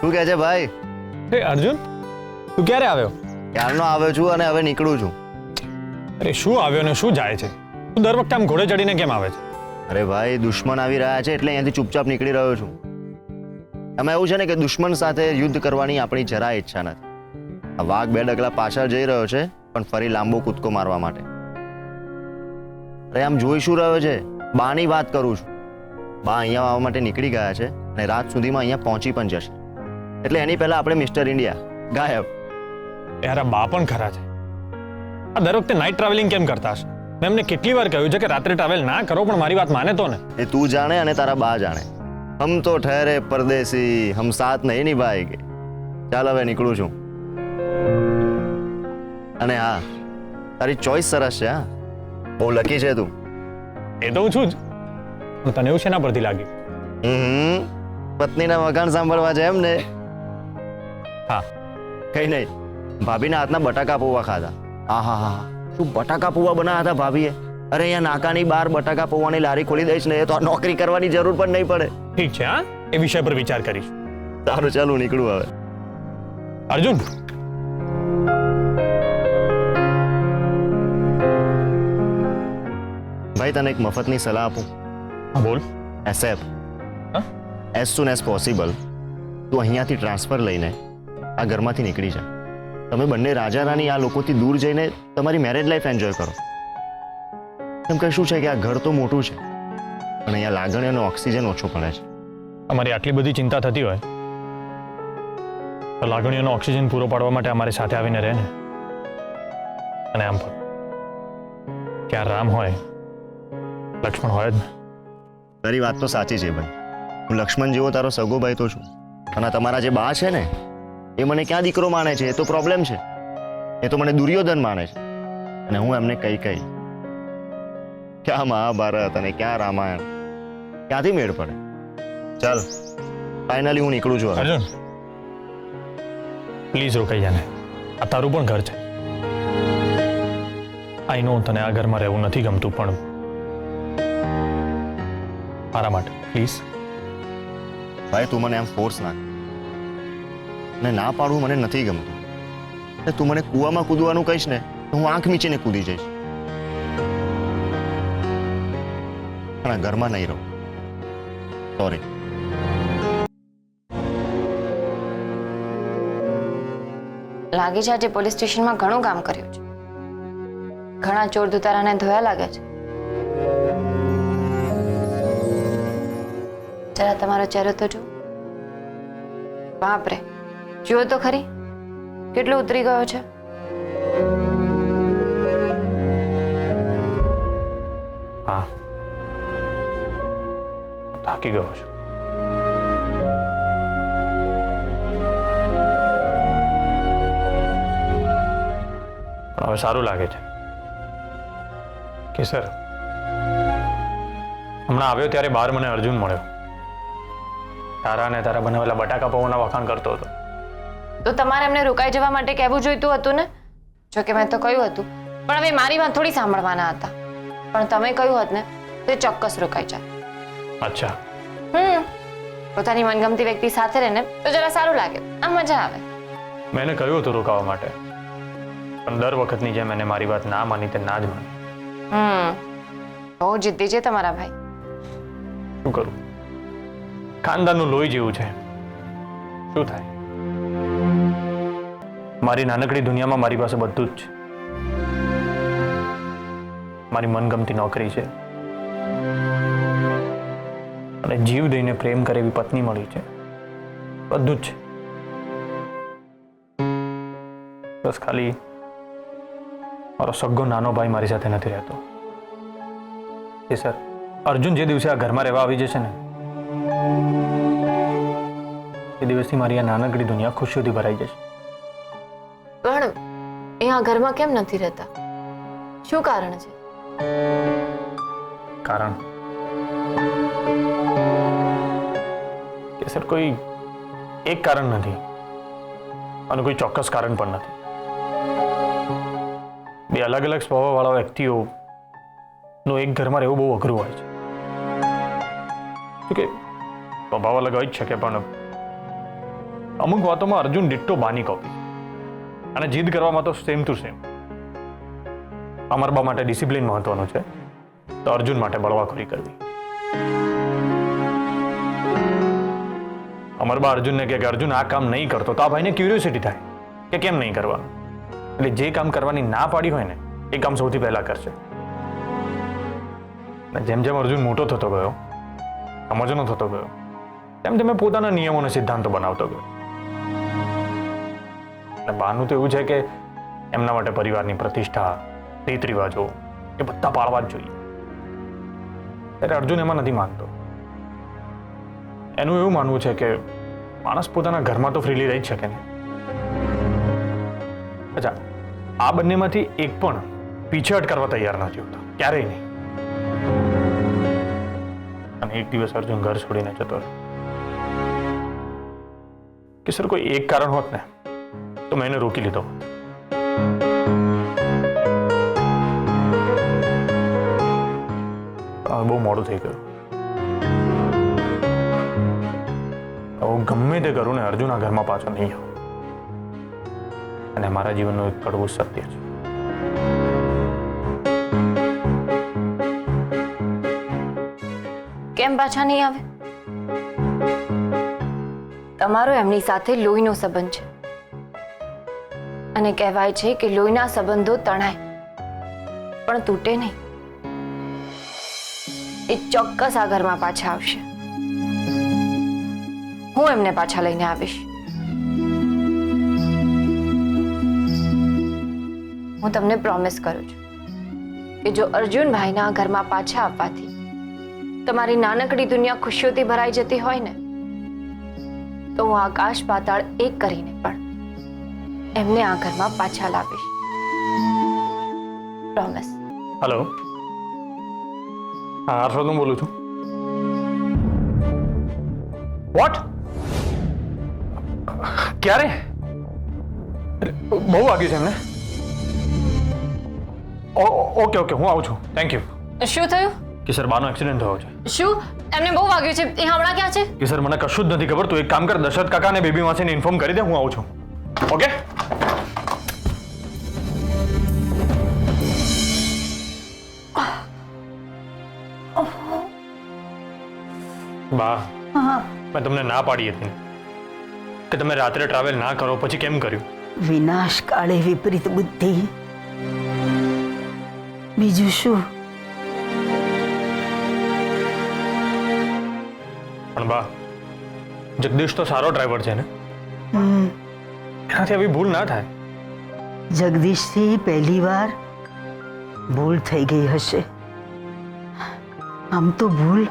શું કહે છે ભાઈ? હે અર્જુન, તું ક્યારે આવ્યો? ક્યારનો આવ્યો છું અને હવે નીકળું છું. અરે શું આવ્યો ને શું જાય છે? તું દર વખતે આમ ઘોડે ચડીને કેમ આવે છે? અરે ભાઈ, દુશ્મન આવી રહ્યા છે એટલે અહીંયાથી ચૂપચાપ નીકળી રહ્યો છું. એમાં એવું છે ને કે દુશ્મન સાથે યુદ્ધ કરવાની આપણી જરાય ઈચ્છા નથી. આ વાઘ 2 ડગલા પાછળ જઈ રહ્યો છે પણ ફરી લાંબો કૂદકો મારવા માટે. અરે આમ જોઈ શું રહ્યો છે? બાની વાત કરું છું. બા અહીંયા આવવા માટે નીકળી ગયા છે અને રાત સુધીમાં અહીંયા પહોંચી પણ જશે. એટલે એની પહેલા આપણે મિસ્ટર ઇન્ડિયા ગાયબ. યાર આ બા પણ ખરા છે. આ દર વખતે નાઇટ ટ્રાવેલિંગ કેમ કરતા હશે? મેં એમને કેટલી વાર કહ્યું છે કે રાત્રે ટ્રાવેલ ના કરો, પણ મારી વાત માને તો ને. એ તું જાણે અને તારા બા જાણે. હમ તો ઠહરે પરદેસી, હમ સાથ નહીં નિભાએંગે. ચાલ હવે નીકળું છું. અને હા, તારી ચોઈસ સરસ છે. હા, બહુ લકી છે તું. એ તો હું છું જ, પણ તને એવું શેના પરથી લાગ્યું? પત્નીના વખાણ સાંભળવા છે એમ ને? હા. કઈ નહીં, ભાભીના હાથના બટાકા પૌવા ખાધા. હા, શું બટાકા પૌવા બનાવ્યા હતા ભાભીએ! અરે અહીંયા નાકાની બહાર બટાકા પૌવાની લારી ખોલી દઈશ ને તો નોકરી કરવાની જરૂર પણ નહીં પડે. ઠીક છે, હા, એ વિષય પર વિચાર કરીશ. સારું, ચાલું નીકળું હવે. અર્જુન, ભાઈ તને એક મફતની સલાહ આપું. હા બોલ. એસએફ હા? એઝ સુન એઝ પોસિબલ તું અહીંયાથી ટ્રાન્સફર લઈને આ ઘરમાંથી નીકળી જા. તમે બંને રાજા રાની આ લોકોથી દૂર જઈને તમારી મેરેજ લાઈફ એન્જોય કરો. કેમ કે શું છે કે આ ઘર તો મોટું છે પણ અહીંયા લાગણીઓનો ઓક્સિજન ઓછો પડે છે. અમારી આટલી બધી ચિંતા થતી હોય તો લાગણીઓનો ઓક્સિજન પૂરો પાડવા માટે અમારી સાથે આવીને રહે ને. અને આમ પણ ક્યાં રામ હોય લક્ષ્મણ હોય જ ને. તારી વાત તો સાચી છે ભાઈ. હું લક્ષ્મણ જેવો તારો સગો ભાઈ તો છું, અને તમારા જે બા છે ને એ મને ક્યાં દીકરો માને છે એ તો પ્રોબ્લેમ છે. એ તો મને દુર્યોધન માને છે અને હું એમને કઈ ક્યાં મહાભારત અને ક્યાં રામાયણ, ક્યાંથી મેળ પડે. ચાલ, ફાઇનલી હું નીકળું છું. અર્જુન પ્લીઝ રોકાઈ જાને. આ તારું પણ ઘર છે. આઈ નો તને આ ઘરમાં રહેવું નથી ગમતું, પણ મારા માટે પ્લીઝ. ભાઈ તું મને એમ ફોર્સ નાખ અને ના પાડવું મને નથી ગમતું. એટલે તું મને કૂવામાં કૂદવાનું કહીશ ને તો હું આંખ મીચીને કૂદી જઈશ. પણ આ ઘરમાં નહીં રહું. સોરી. લાગે છે આજે પોલીસ સ્ટેશનમાં ઘણું કામ કર્યું છે. ઘણા ચોર દુતારાને ધોયા લાગે છે. જરા તમારો ચહેરો તો જો. બાપરે, જુઓ તો ખરી કેટલો ઉતરી ગયો છે. હા, થાકી ગયો છું. પણ હવે સારું લાગે છે કે સર હમણાં આવ્યો ત્યારે બહાર મને અર્જુન મળ્યો. તારા અને તારા બનાવેલા બટાકા પૌવાના વખાણ કરતો હતો. તો તમારે એમને રોકાઈ જવા માટે કહેવું જોઈતું હતું ને. જો કે મેં તો કહ્યું હતું, પણ હવે મારી વાત થોડી સાંભળવાના હતા. પણ તમે કહ્યું હોત ને તો ચોક્કસ રોકાઈ જાય. અચ્છા. પોતાની મનગમતી વ્યક્તિ સાથે રહે ને તો જરા સારું લાગે, આમ મજા આવે. મેં એને કહ્યું હતું રોકાવા માટે, પણ દર વખતની જેમ એને મારી વાત ના માની તે ના જ માની. બહુ જિદ્દી છે તમારા ભાઈ. શું કરું, ખાનદાનનું લોહી જેવું છે. શું થાય, મારી નાનકડી દુનિયામાં મારી પાસે બધું જ છે. મારી મનગમતી નોકરી છે અને જીવ દઈને પ્રેમ કરે એવી પત્ની મળી છે. બધું જ છે. બસ ખાલી મારો સગ્ગો નાનો ભાઈ મારી સાથે નથી રહેતો. એ સર, અર્જુન જે દિવસે આ ઘરમાં રહેવા આવી જશે ને એ દિવસથી મારી આ નાનકડી દુનિયા ખુશીઓથી ભરાઈ જશે. પણ એ આ ઘરમાં કેમ નથી રહેતા? શું કારણ છે? કારણ કે સર કોઈ એક કારણ નથી અને કોઈ ચોક્કસ કારણ પણ નથી. બે અલગ અલગ સ્વભાવવાળા વ્યક્તિઓ નું એક ઘરમાં રહેવું બહુ અઘરું હોય છે. કે સ્વભાવ અલગ હોય જ શકે, પણ અમુક વાતોમાં અર્જુન ડિટ્ટો બાની કોપી અને જીદ કરવામાં તો સેમ ટુ સેમ. અમરબા માટે ડિસિપ્લિન મહત્વનું છે તો અર્જુન માટે બળવાખોરી કરવી. અમરબા અર્જુનને કહે કે અર્જુન આ કામ નહીં કરતો તો આ ભાઈને ક્યુરિયોસિટી થાય કે કેમ નહીં કરવાનું. એટલે જે કામ કરવાની ના પાડી હોય ને એ કામ સૌથી પહેલા કરશે. અને જેમ જેમ અર્જુન મોટો થતો ગયો, સમજનો થતો ગયો, તેમ તેમ પોતાના નિયમો અને સિદ્ધાંતો બનાવતો ગયો. અને બહારનું તો એવું છે કે એમના માટે પરિવારની પ્રતિષ્ઠા, રીત રિવાજો એ બધા પાળવા જ જોઈએ. ત્યારે અર્જુન એમાં નથી માનતો. એનું એવું માનવું છે કે માણસ પોતાના ઘરમાં તો ફ્રીલી રહી જ શકે ને. અચ્છા, આ બંનેમાંથી એક પણ પીછેહટ કરવા તૈયાર નથી હોતા, ક્યારેય નહીં. અને એક દિવસ અર્જુન ઘર છોડીને જતો રહ્યો. કે સર કોઈ એક કારણ હોત ને તો મેં એને રોકી લીધો હોત. બહુ મોડું થઈ ગયું. હું ગમે તે કરું ને અર્જુન આ ઘરમાં પાછો નહીં આવું. અને મારા જીવનનું એક કડવું સત્ય છે. કેમ પાછા નહીં આવે? તમારો એમની સાથે લોહીનો સંબંધ છે અને કહેવાય છે કે લોહીના સંબંધો તણાય પણ તૂટે નહીં. એ ચોક્કસ આ ઘરમાં પાછા આવશે. હું એમને પાછા લઈને આવીશ. હું તમને પ્રોમિસ કરું છું કે જો અર્જુનભાઈના આ ઘરમાં પાછા આવવાથી તમારી નાનકડી દુનિયા ખુશીઓથી ભરાઈ જતી હોય ને તો હું આકાશ પાતાળ એક કરીને પણ એમને આ ઘરમાં પાછા લાવીશ. પ્રોમિસ. હેલો, હા હર્ષદ બોલું છું. વોટ? ક્યારે? બહુ વાગ્યું છે એમને. ઓકે ઓકે, હું આવું છું. Thank you. શું થયું? કે સર બાનો એક્સિડન્ટ થયો છે. શું? એમને બહુ વાગ્યું છે. એ હમણાં ક્યાં છે? કે સર મને કશું જ નથી ખબર. તું એક કામ કર, દશરથ કાકા અને બેબી માસીને ઇન્ફોર્મ કરી દે. હું આવું છું. ઓકે. બા, મેં તમને ના પાડી હતી કે તમે રાત્રે ટ્રાવેલ ના કરો, પછી કેમ કર્યું? વિનાશ કાળે વિપરીત બુદ્ધિ. બીજું શું? પણ બા, જગદીશ તો સારો ડ્રાઈવર છે ને, એનાથી આવી ભૂલ ના થાય. જગદીશથી પહેલી વાર ભૂલ થઈ ગઈ હશે. આમ તો ભૂલ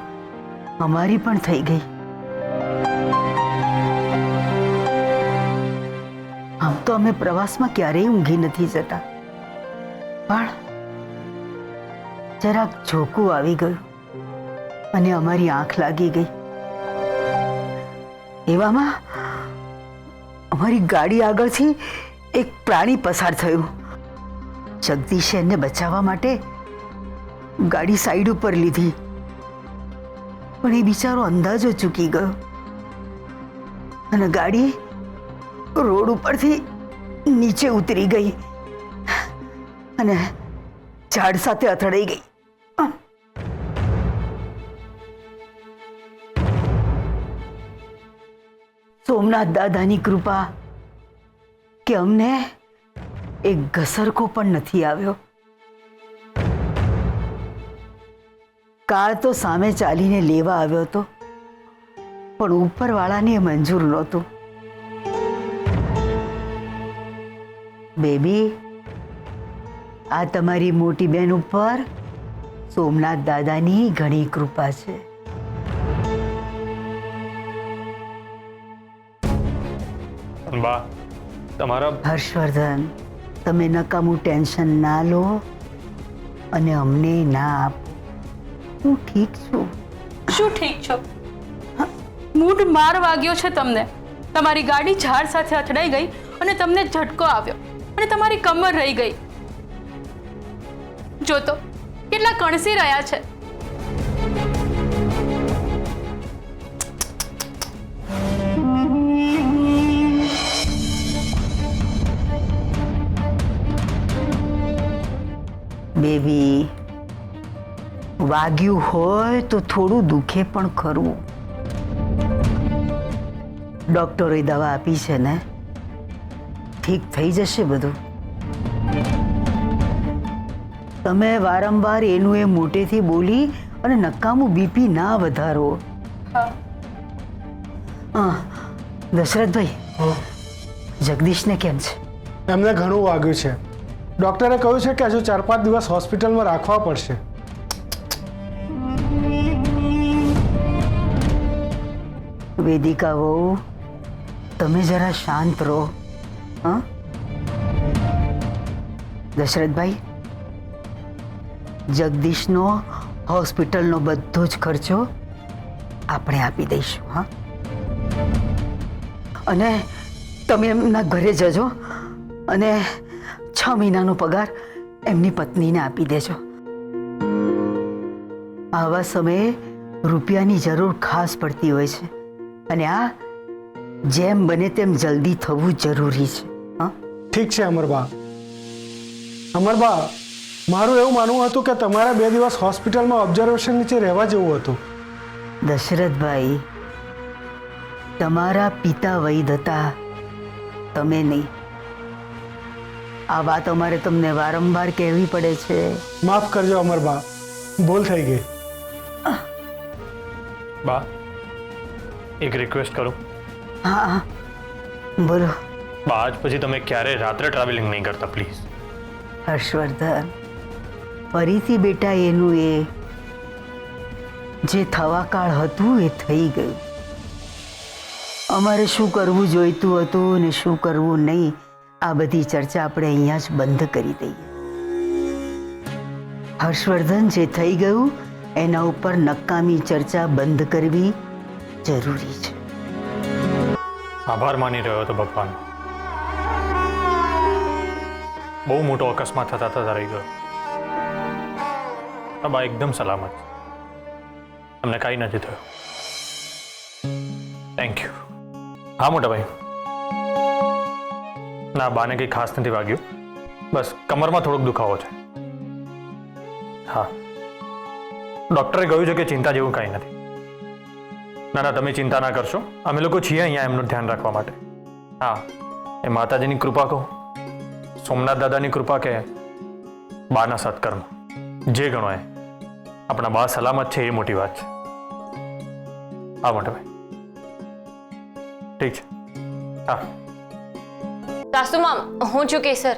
અમારી પણ થઈ ગઈ. આમ તો અમે પ્રવાસમાં ક્યારેય ઊંઘી નથી જતા, પણ જરાક ઝોકું આવી ગયું અને અમારી આંખ લાગી ગઈ. એવામાં અમારી ગાડી આગળથી એક પ્રાણી પસાર થયું. જગદીશે એને બચાવવા માટે ગાડી સાઈડ ઉપર લીધી, પણ એ બિચારો અંદાજો ચૂકી ગયો અને ગાડી રોડ ઉપરથી નીચે ઉતરી ગઈ અને ઝાડ સાથે અથડાઈ ગઈ. સોમનાથ દાદાની કૃપા કે અમને એક ઘસરકો પણ નથી આવ્યો. કાળ તો સામે ચાલીને લેવા આવ્યો હતો, પણ ઉપરવાળાને મંજૂર નહોતું. બેબી, આ તમારી મોટી બેન ઉપર સોમનાથ દાદાની ઘણી કૃપા છે. બા, તમારા હર્ષવર્ધન, તમે નકામું ટેન્શન ના લો અને અમને ના આપો. હું ઠીક છું. શું ઠીક છો? મૂઢ માર વાગ્યો છે તમને. તમારી ગાડી ઝાડ સાથે અથડાઈ ગઈ અને તમને ઝટકો આવ્યો અને તમારી કમર રહી ગઈ. જો તો કેટલા કણસી રહ્યા છે. વાગ્યું હોય તો થોડું દુખે પણ ખરું. ડોક્ટરોએ દવા આપી છે ને, ઠીક થઈ જશે બધું. તમે વારંવાર એનું એ મોટેથી બોલી અને નકામું બીપી ના વધારો. દશરથભાઈ, જગદીશને કેમ છે? એમને ઘણું વાગ્યું છે. ડૉક્ટરે કહ્યું છે કે હજુ 4-5 દિવસ હોસ્પિટલમાં રાખવા પડશે. વેદિકા વહુ, તમે જરા શાંત રહો. હા, દશરથભાઈ, જગદીશનો હોસ્પિટલનો બધો જ ખર્ચો આપણે આપી દઈશું. હા, અને તમે એમના ઘરે જજો અને 6 મહિનાનો પગાર એમની પત્નીને આપી દેજો. આવા સમયે રૂપિયાની જરૂર ખાસ પડતી હોય છે, અને આ જેમ બને તેમ જલ્દી થવું જરૂરી છે. હા, ઠીક છે અમરબા. અમરબા, મારું એવું માનવું હતું કે તમારે 2 દિવસ હોસ્પિટલમાં ઓબ્ઝર્વેશન નીચે રહેવા જેવું હતું. દશરથભાઈ, તમારા પિતા વૈદ હતા, તમે નહીં. આ વાત અમારે તમને વારંવાર કહેવી પડે છે. માફ કરજો અમરબા, ભૂલ થઈ ગઈ. બા, એક રિક્વેસ્ટ કરું. હા હા, બોલો. બા, આજ પછી તમે ક્યારેય રાત્રે ટ્રાવેલિંગ નહીં કરતા, પ્લીઝ. હર્ષવર્ધન, ફરીથી બેટા એનું એ જે થવા કાળ હતું એ થઈ ગયું. અમારે શું કરવું જોઈતું હતું ને શું કરવું નહીં, આ બધી ચર્ચા આપણે અહીંયા જ બંધ કરી દઈએ. હર્ષવર્ધન, જે થઈ ગયું એના ઉપર નકામી ચર્ચા બંધ કરવી જરૂરી છે. આભાર માની રહ્યો હતો ભગવાન. બહુ મોટો અકસ્માત થતા થતા રહી ગયો. આ બા એકદમ સલામત છે. તમને કાંઈ નથી થયું. Thank you. હા મોટા ભાઈ, ના, બાને કંઈ ખાસ નથી વાગ્યું, બસ કમરમાં થોડોક દુખાવો છે. હા, ડૉક્ટરે કહ્યું છે કે ચિંતા જેવું કાંઈ નથી. ના ના, તમે ચિંતા ના કરશો, અમે લોકો છીએ અહીંયા એમનું ધ્યાન રાખવા માટે. હા, એ માતાજીની કૃપા કહો, સોમનાથ દાદાની કૃપા કે બાના સત્કર્મ, જે ગણો એ આપણા બા સલામત છે એ મોટી વાત છે. હા મોટા ભાઈ, ઠીક છે. હા, સાસુમાં, હું છું કેસર.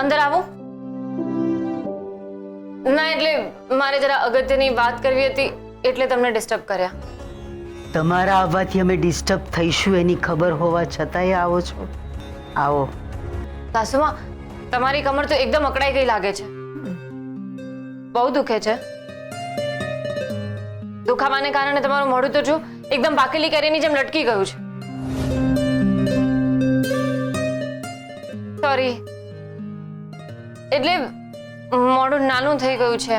અંદર આવું? ના, એટલે મારે જરા અગત્યની વાત કરવી હતી એટલે તમને ડિસ્ટર્બ કર્યા. તમારા આવવાથી અમે ડિસ્ટર્બ થઈશું એની ખબર હોવા છતાંય આવો છો? આવો. સાસુમાં, તમારી કમર તો એકદમ અકળાઈ ગઈ લાગે છે. બહુ દુખે છે? દુખાવાને કારણે તમારું મોઢું તો જો એકદમ બાકેલી કેરીની જેમ લટકી ગયું છે. સોરી, એટલે મોઢું નાનું થઈ ગયું છે.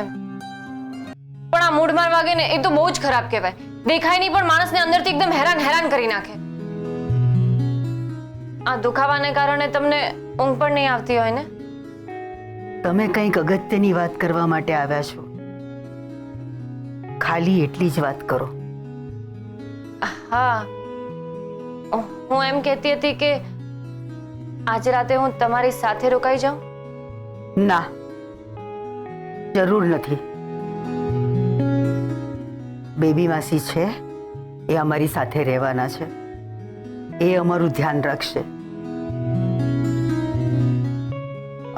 પણ આ મૂડ માર વાગે ને એ તો બહુ જ ખરાબ કહેવાય. દેખાય નહીં પણ માણસને અંદરથી એકદમ હેરાન કરી નાખે. આ દુખાવાને કારણે તમને ઊંઘ પણ નહીં આવતી હોય ને? તમે કંઈક અગત્યની વાત કરવા માટે આવ્યા છો, ખાલી એટલી જ વાત કરો. હા, હું એમ કહેતી હતી કે આજે રાતે હું તમારી સાથે રોકાઈ જાઉં? ના, જરૂર નથી. બેબી માસી છે એ અમારી સાથે રહેવાના છે, એ અમારું ધ્યાન રાખશે.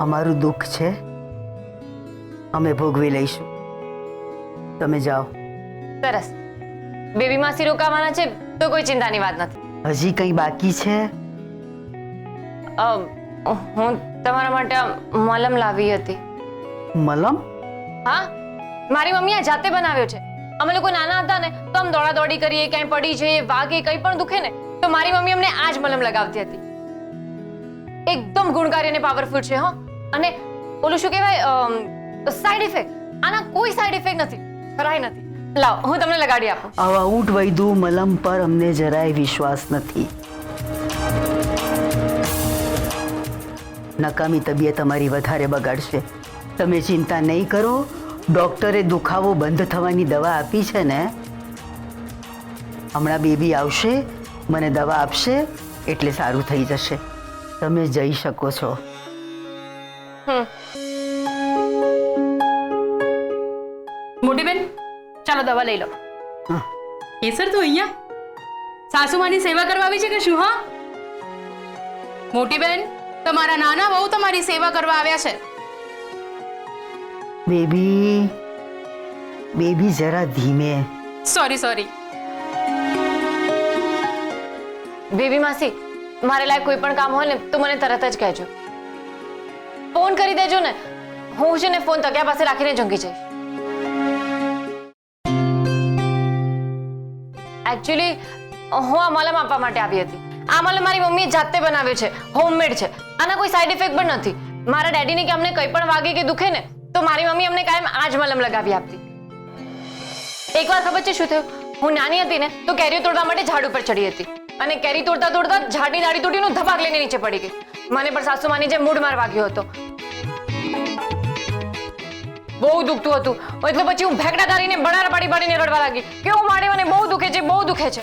અમારું દુઃખ છે અમે ભોગવી લઈશું. તમે જાઓ. સરસ. બેબી માસી રોકાવાના છે તો કોઈ ચિંતાની વાત નથી. હજી કંઈ બાકી છે? હું તમારા માટે મલમ લાવી હતી. મલમ? હા, મારી મમ્મીએ જાતે બનાવ્યો છે. અમે લોકો નાના હતા ને તો આમ દોડાદોડી કરીએ, ક્યાંય પડી જઈએ, વાગે, કંઈ પણ દુખે ને તો મારી મમ્મી અમને આ જ મલમ લગાવતી હતી. એકદમ ગુણકારી અને પાવરફુલ છે. હો, અને ઓલું શું કહેવાય, સાઈડ ઇફેક્ટ, આના કોઈ સાઈડ ઇફેક્ટ નથી, જરાય નથી. લાવો, હું તમને લગાડી આપું. આવા ઊંટ વૈદુ મલમ પર અમને જરાય વિશ્વાસ નથી. નકામી તબિયત અમારી વધારે બગાડશે. તમે ચિંતા નહીં કરો, ડોક્ટરે દુખાવો બંધ થવાની દવા આપી છે ને, હમણાં બેબી આવશે, મને દવા આપશે એટલે સારું થઈ જશે. તમે જઈ શકો છો. મોટી બેન, ચાલો દવા લઈ લો. કેસર તું અહીંયા સાસુમાની સેવા કરવા આવી છે કે શું? હા મોટી બેન, તમારા નાના બહુ તમારી સેવા કરવા આવ્યા છે. બેબી જરા ધીમે. સોરી. બેબી માસી, મારે લાયક કોઈ પણ કામ હોય ને તો મને તરત જ કહેજો. ફોન કરી દેજો ને, હું છે ને ફોન તકિયા પાસે રાખીને ઝંકી જઈશ. એકચ્યુઅલી હું આ મલમ આપવા માટે આવી હતી. આ મલમ મારી મમ્મીએ જાતે બનાવ્યો છે, હોમમેડ છે. આના કોઈ સાઈડ ઇફેક્ટ પણ નથી. મારા ડેડીને કે અમને કંઈ પણ વાગે કે દુખે ને તો મારી મમ્મી અમને કાયમ આ જ મલમ લગાવી આપતી. એકવાર ખબર છે શું થયું? હું નાની હતી ને તો કેરીઓ તોડવા માટે ઝાડ ઉપર ચડી હતી અને કેરી તોડતા તોડતા ઝાડની ડાળી તૂટીને ધબાક લઈને નીચે પડી ગઈ. મને પણ સાસુમાની જેમ મૂડ માર વાગ્યો હતો. બહુ દુખતું હતું એટલે પછી હું ભેગડા તારીને બડાર પાડીને રડવા લાગી કે ઓ મારે મને બહુ દુખે છે, બહુ દુખે છે.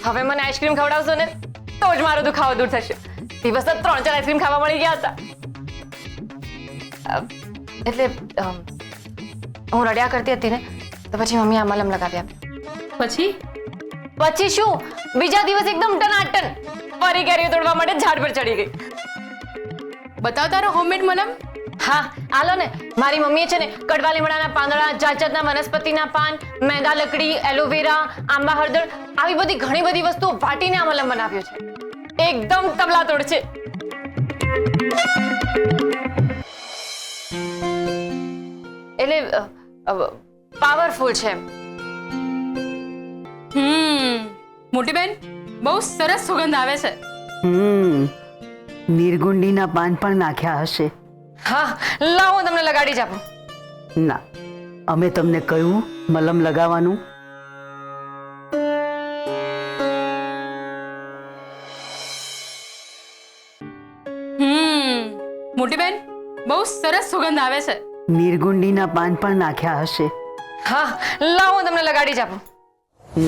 હવે મને આઈસ્ક્રીમ ખવડાવશો ને તો જ મારો દુખાવો દૂર થશે. દિવસના 3-4 આઈસ્ક્રીમ ખાવા મળી ગયા હતા. એટલે હું રડ્યા કરતી હતી ને તો પછી મમ્મી આ મલમ લગાવી આપ્યો. પછી શું, બીજા દિવસ એકદમ ટનાટન ફરી કેરીઓ તોડવા માટે ઝાડ પર ચડી ગઈ. બતાવ તારો હોમમેડ મલમ. હા આલો ને. મારી મમ્મીએ છે ને કડવા લીમડાના પાંદડા, જાતજાતના વનસ્પતિના પાન, મેંદા લકડી, એલોવેરા, આંબા હળદર આવી બધી ઘણી બધી વસ્તુઓ વાટીને આ મલમ બનાવ્યો છે. એકદમ તબલા તોડ છે. એટલે પાવરફુલ છે. મોટી બેન, બહુ સરસ સુગંધ આવે છે. નિર્ગુંડીના પાન પણ નાખ્યા હશે. હા લાવો હું તમને લગાડી જ આપું. ના, અમે તમને કહ્યું મલમ લગાવવાનું. મોટી બેન, બહુ સરસ સુગંધ આવે છે. નિર્ગુંડીના પાન પણ નાખ્યા હશે. હા લાવો હું તમને લગાડી જ આપું.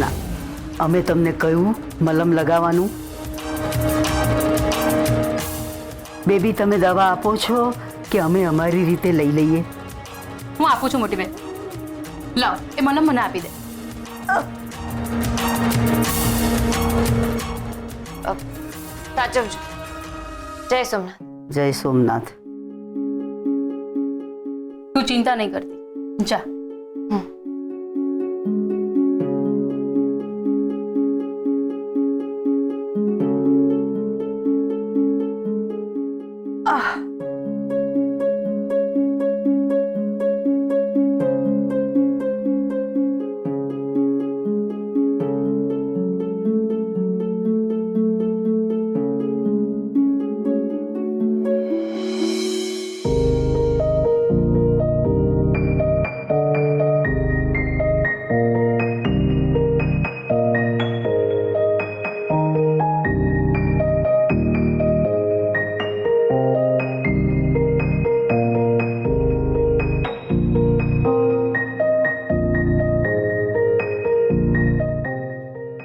ના, અમે તમને કહ્યું મલમ લગાવવાનું. બેબી, તમે દવા આપો છો કે અમે અમારી રીતે લઈ લઈએ? હું આપું છું મોટી બેન. લાવ, એ મલમ મને આપી દે. સાચવજો. જય સોમનાથ. જય સોમનાથ. તું ચિંતા નહીં કરતી, જા.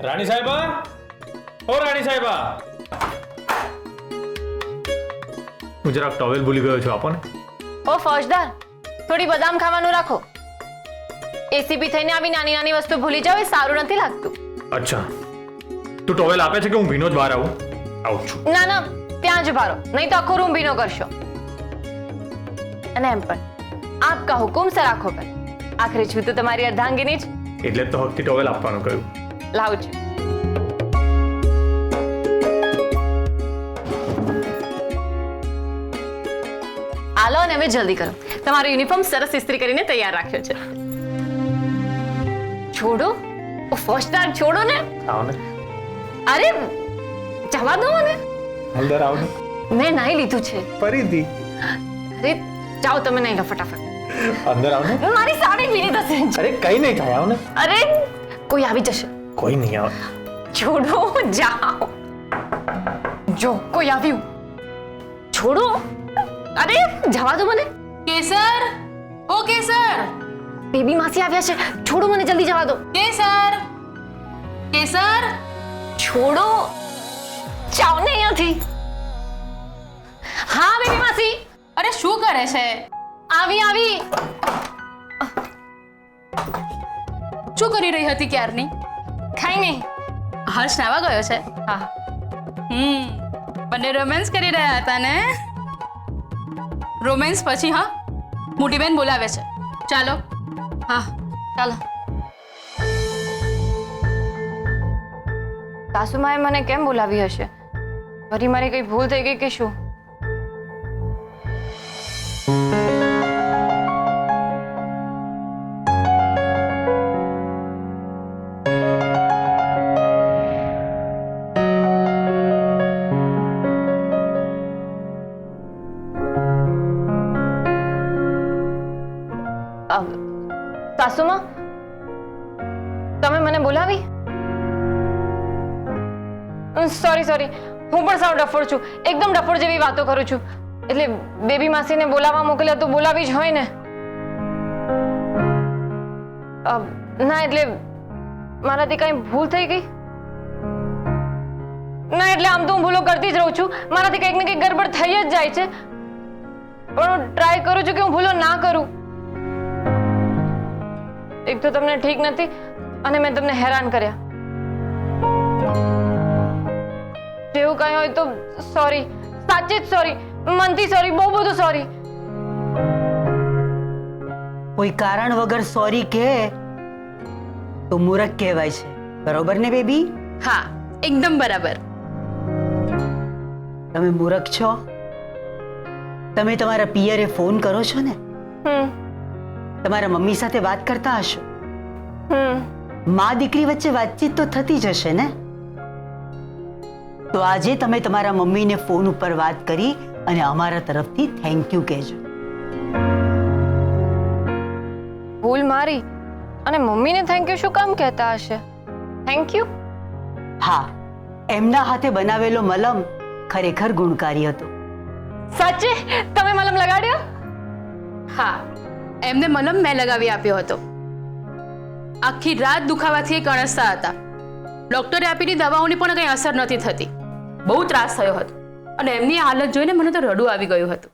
રાણી સાહેબા, ઓ રાણી સાહેબા, હું જરાક ટોવેલ ભૂલી ગયો છું, આપો ને. ઓ ફૌજદાર, થોડી બદામ ખાવાનું રાખો. એસીપી થઈને આવી નાની નાની વસ્તુ ભૂલી જાવ એ સારું નથી લાગતું. અચ્છા, તું ટોવેલ આપે છે કે હું ભીનો જ બહાર આવું છું? ના ના, ત્યાં જ ભારો, નહીં તો આખો રૂમ ભીનો કરશો. અને એમ પણ આપકા હુકુમ સર આંખો પર. આખરે છું તો તમારી અર્ધાંગીની જ. એટલે જ તો હકથી ટોવેલ આપવાનું કહ્યું. લાવું છું. આલો ને હવે જલ્દી કરો. તમારો યુનિફોર્મ સરસ ઇસ્ત્રી કરીને તૈયાર રાખ્યો છે. છોડો, ઓ ફર્સ્ટ છોડો ને. આવો ને. અરે જવા દો મને. અંદર આવો ને. મેં નાઈ લીધું છે. ફરીથી? અરે જાઓ તમે નાઈ લો ફટાફટ. અંદર આવો ને. મારી સાડી ભીની થશે. અરે કઈ નહીં થાય, આવો ને. અરે કોઈ આવી જશે. કોઈ નહીં આવે. છોડો, જાઓ. જો કોઈ આવ્યું. છોડો. અરે જવા દો મને. કેસર, ઓકે સર. બેબી માસી આવ્યા છે, છોડો મને, જલ્દી જવા દો. કેસર કેસર છોડો, જાઓ ને અહીંયાથી. હા બેબી માસી, અરે શું કરે છે? આવી આવી. શું કરી રહી હતી ક્યારની? ખાઈ નહીં. હર્ષ નાવા ગયો છે? હા. બંને રોમેન્સ કરી રહ્યા હતા ને? રોમેન્સ પછી હા, મોટી બેન બોલાવે છે. ચાલો. હા ચાલો. સાસુમાએ મને કેમ બોલાવી હશે? ફરી મારી કઈ ભૂલ થઈ ગઈ કે શું? સાસુમા, તમે મને બોલાવી? સોરી સોરી, હું પણ સાવ ડફોડ છું, એકદમ ડફોડ જેવી વાતો કરું છું. એટલે બેબી માસીને બોલાવવા મોકલ્યા તો બોલાવી જ હોય ને. ના એટલે મારાથી કઈ ભૂલ થઈ ગઈ? ના એટલે આમ તો હું ભૂલો કરતી જ રહું છું, મારાથી કંઈક ને કંઈક ગડબડ થઈ જ જાય છે, પણ હું ટ્રાય કરું છું કે હું ભૂલો ના કરું. એક તો તમને ઠીક નથી અને મેં તમને હેરાન કર્યા. જેવું કઈ હોય તો સોરી, સાચી જ સોરી, મનથી સોરી, બહુ બધું સોરી. કોઈ કારણ વગર સોરી કહે તો મૂર્ખ કહેવાય છે, બરોબર ને બેબી? હા એકદમ બરાબર. તમે મૂર્ખ છો? તમે તમારા પિયરે ફોન કરો છો ને? તમારા મમ્મી સાથે વાત કરતા હશો. મા દીકરી વચ્ચે વાતચીત તો થતી જ હશે ને? તો આજે તમે તમારા મમ્મીને ફોન ઉપર વાત કરી અને અમારા તરફથી થેન્ક યુ કહેજો. ભૂલ મારી અને મમ્મીને થેન્ક યુ શું કામ કહેતા હશે? Thank you? હા, એમના હાથે બનાવેલો મલમ ખરેખર ગુણકારી હતો. સાચે? તમે મલમ લગાડ્યો? હા, એમને મલમ મેં લગાવી આપ્યો હતો. આખી રાત દુખાવાથી એ કણસતા હતા. ડોક્ટરે આપેલી દવાઓની પણ કંઈ અસર નથી થતી. બહુ ત્રાસ થયો હતો અને એમની હાલત જોઈને મને તો રડવું આવી ગયું હતું.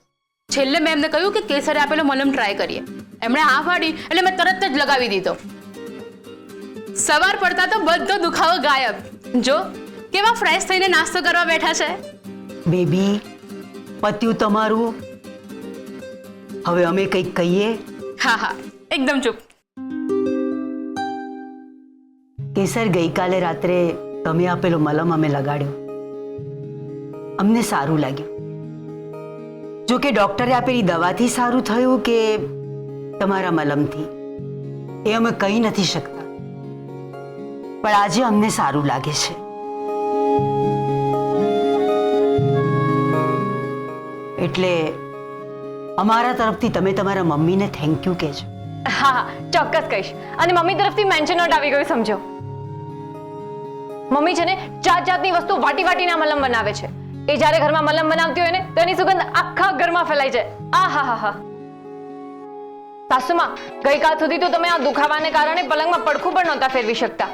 છેલ્લે મેં એમને કહ્યું કે કેસરે આપેલો મલમ ટ્રાય કરીએ. એમણે હા પાડી એટલે મેં તરત જ લગાવી દીધો. સવાર પડતા તો બધો દુખાવો ગાયબ. જો કેવા ફ્રેશ થઈને નાસ્તો કરવા બેઠા છે. બેબી, પત્યું તમારું. હવે અમે કંઈક કહીએ? હા હા એકદમ ચૂપ. કેસર, ગઈકાલે રાત્રે તમે આપેલો મલમ અમે લગાડ્યો, અમને સારું લાગ્યું. જો કે ડોક્ટરે આપેલી દવાથી સારું થયું કે તમારા મલમથી એ અમે કહી નથી શકતા, પણ આજે અમને સારું લાગે છે. એટલે અમારા તરફથી તમે તમારા મમ્મીને થેન્ક યુ કહેજો. હા હા ચોક્કસ કહીશ. અને મમ્મી તરફથી મેન્શન નોટ આવી ગયું, સમજો. મમ્મી છે ને જાત જાતની વસ્તુ વાટી વાટીને આ મલમ બનાવે છે. એ જ્યારે ઘરમાં મલમ બનાવતી હોય ને તો એની સુગંધ આખા ઘરમાં ફેલાઈ જાય. આ હા હા હા. સાસુમાં, ગઈકાલ સુધી તો તમે આ દુખાવાને કારણે પલંગમાં પડખું પણ નહોતા ફેરવી શકતા,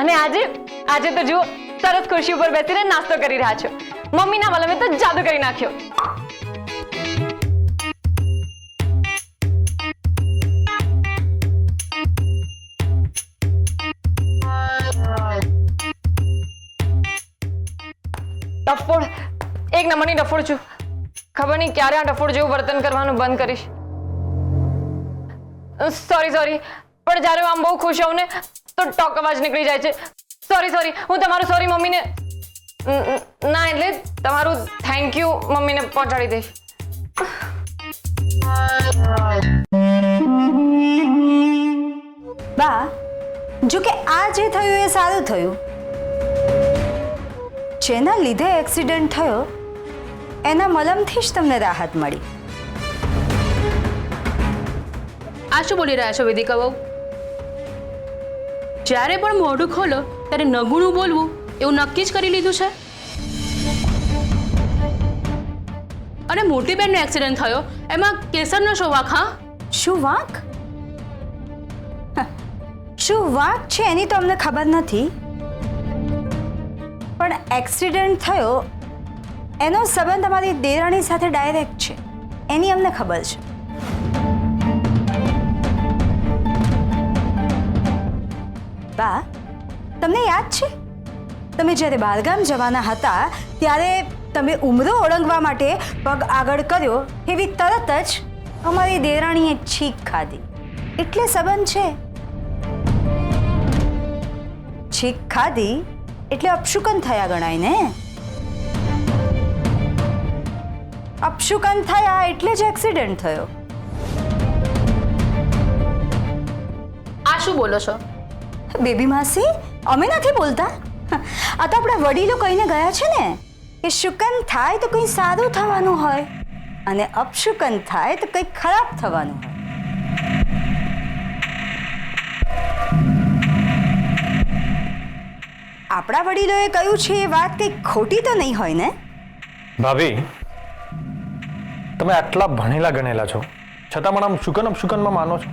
અને આજે તો જુઓ, સરસ ખુરશી ઉપર બેસીને નાસ્તો કરી રહ્યા છો. મમ્મીના મલમે તો જાદુ કરી નાખ્યો. ડફોડ, એક નંબરની ડફોડ છું. ખબર નહીં ક્યારે આ ડફોડ જેવું વર્તન કરવાનું બંધ કરીશ. સોરી, પણ જ્યારે હું આમ બહુ ખુશ હોઉં ને તો ટોક અવાજ નીકળી જાય છે. સોરી, હું તમારું સોરી મમ્મીને ના એટલે તમારું થેન્ક યુ મમ્મીને પહોંચાડી દઈશ. બા, જો કે આ જે થયું એ સારું થયું. જેના લીધે એક્સિડન્ટ થયો એના મલમથી જ તમને રાહત મળી. આ શું બોલી રહ્યા છો વેદિકા બહુ? જ્યારે પણ મોઢું ખોલો ત્યારે નગુણું બોલવું એવું નક્કી જ કરી લીધું છે. અને મોટી બેનનો એક્સિડન્ટ થયો એમાં કેસરનો શો વાંક? હા, શું વાંક? શું વાંક છે એની તો અમને ખબર નથી, પણ એક્સિડન્ટ થયો એનો સંબંધ અમારી દેરાણી સાથે ડાયરેક્ટ છે એની અમને ખબર છે. બા, તમને યાદ છે તમે જ્યારે બહારગામ જવાના હતા ત્યારે તમે ઉમરો ઓળંગવા માટે પગ આગળ કર્યો એવી તરત જ અમારી દેરાણીએ છીંક ખાધી, એટલે સંબંધ છે. છીંક ખાધી એટલે અપશુકન થયા ગણાય ને. અપશુકન થયા એટલે જ એક્સિડન્ટ થયો. આ શું બોલો છો? બેબી માસી, અમે નથી બોલતા. આ તો આપણા વડીલો કહીને ગયા છે ને કે શુકન થાય તો કંઈ સારું થવાનું હોય અને અપશુકન થાય તો કંઈક ખરાબ થવાનું હોય. આપણા વડીલોએ કહ્યું છે એ વાત કંઈક ખોટી તો નહીં હોય ને? ભાભી, તમે આટલા ભણેલા ગણેલા છો છતાં પણ આમ શુકન અપશુકનમાં માનો છો?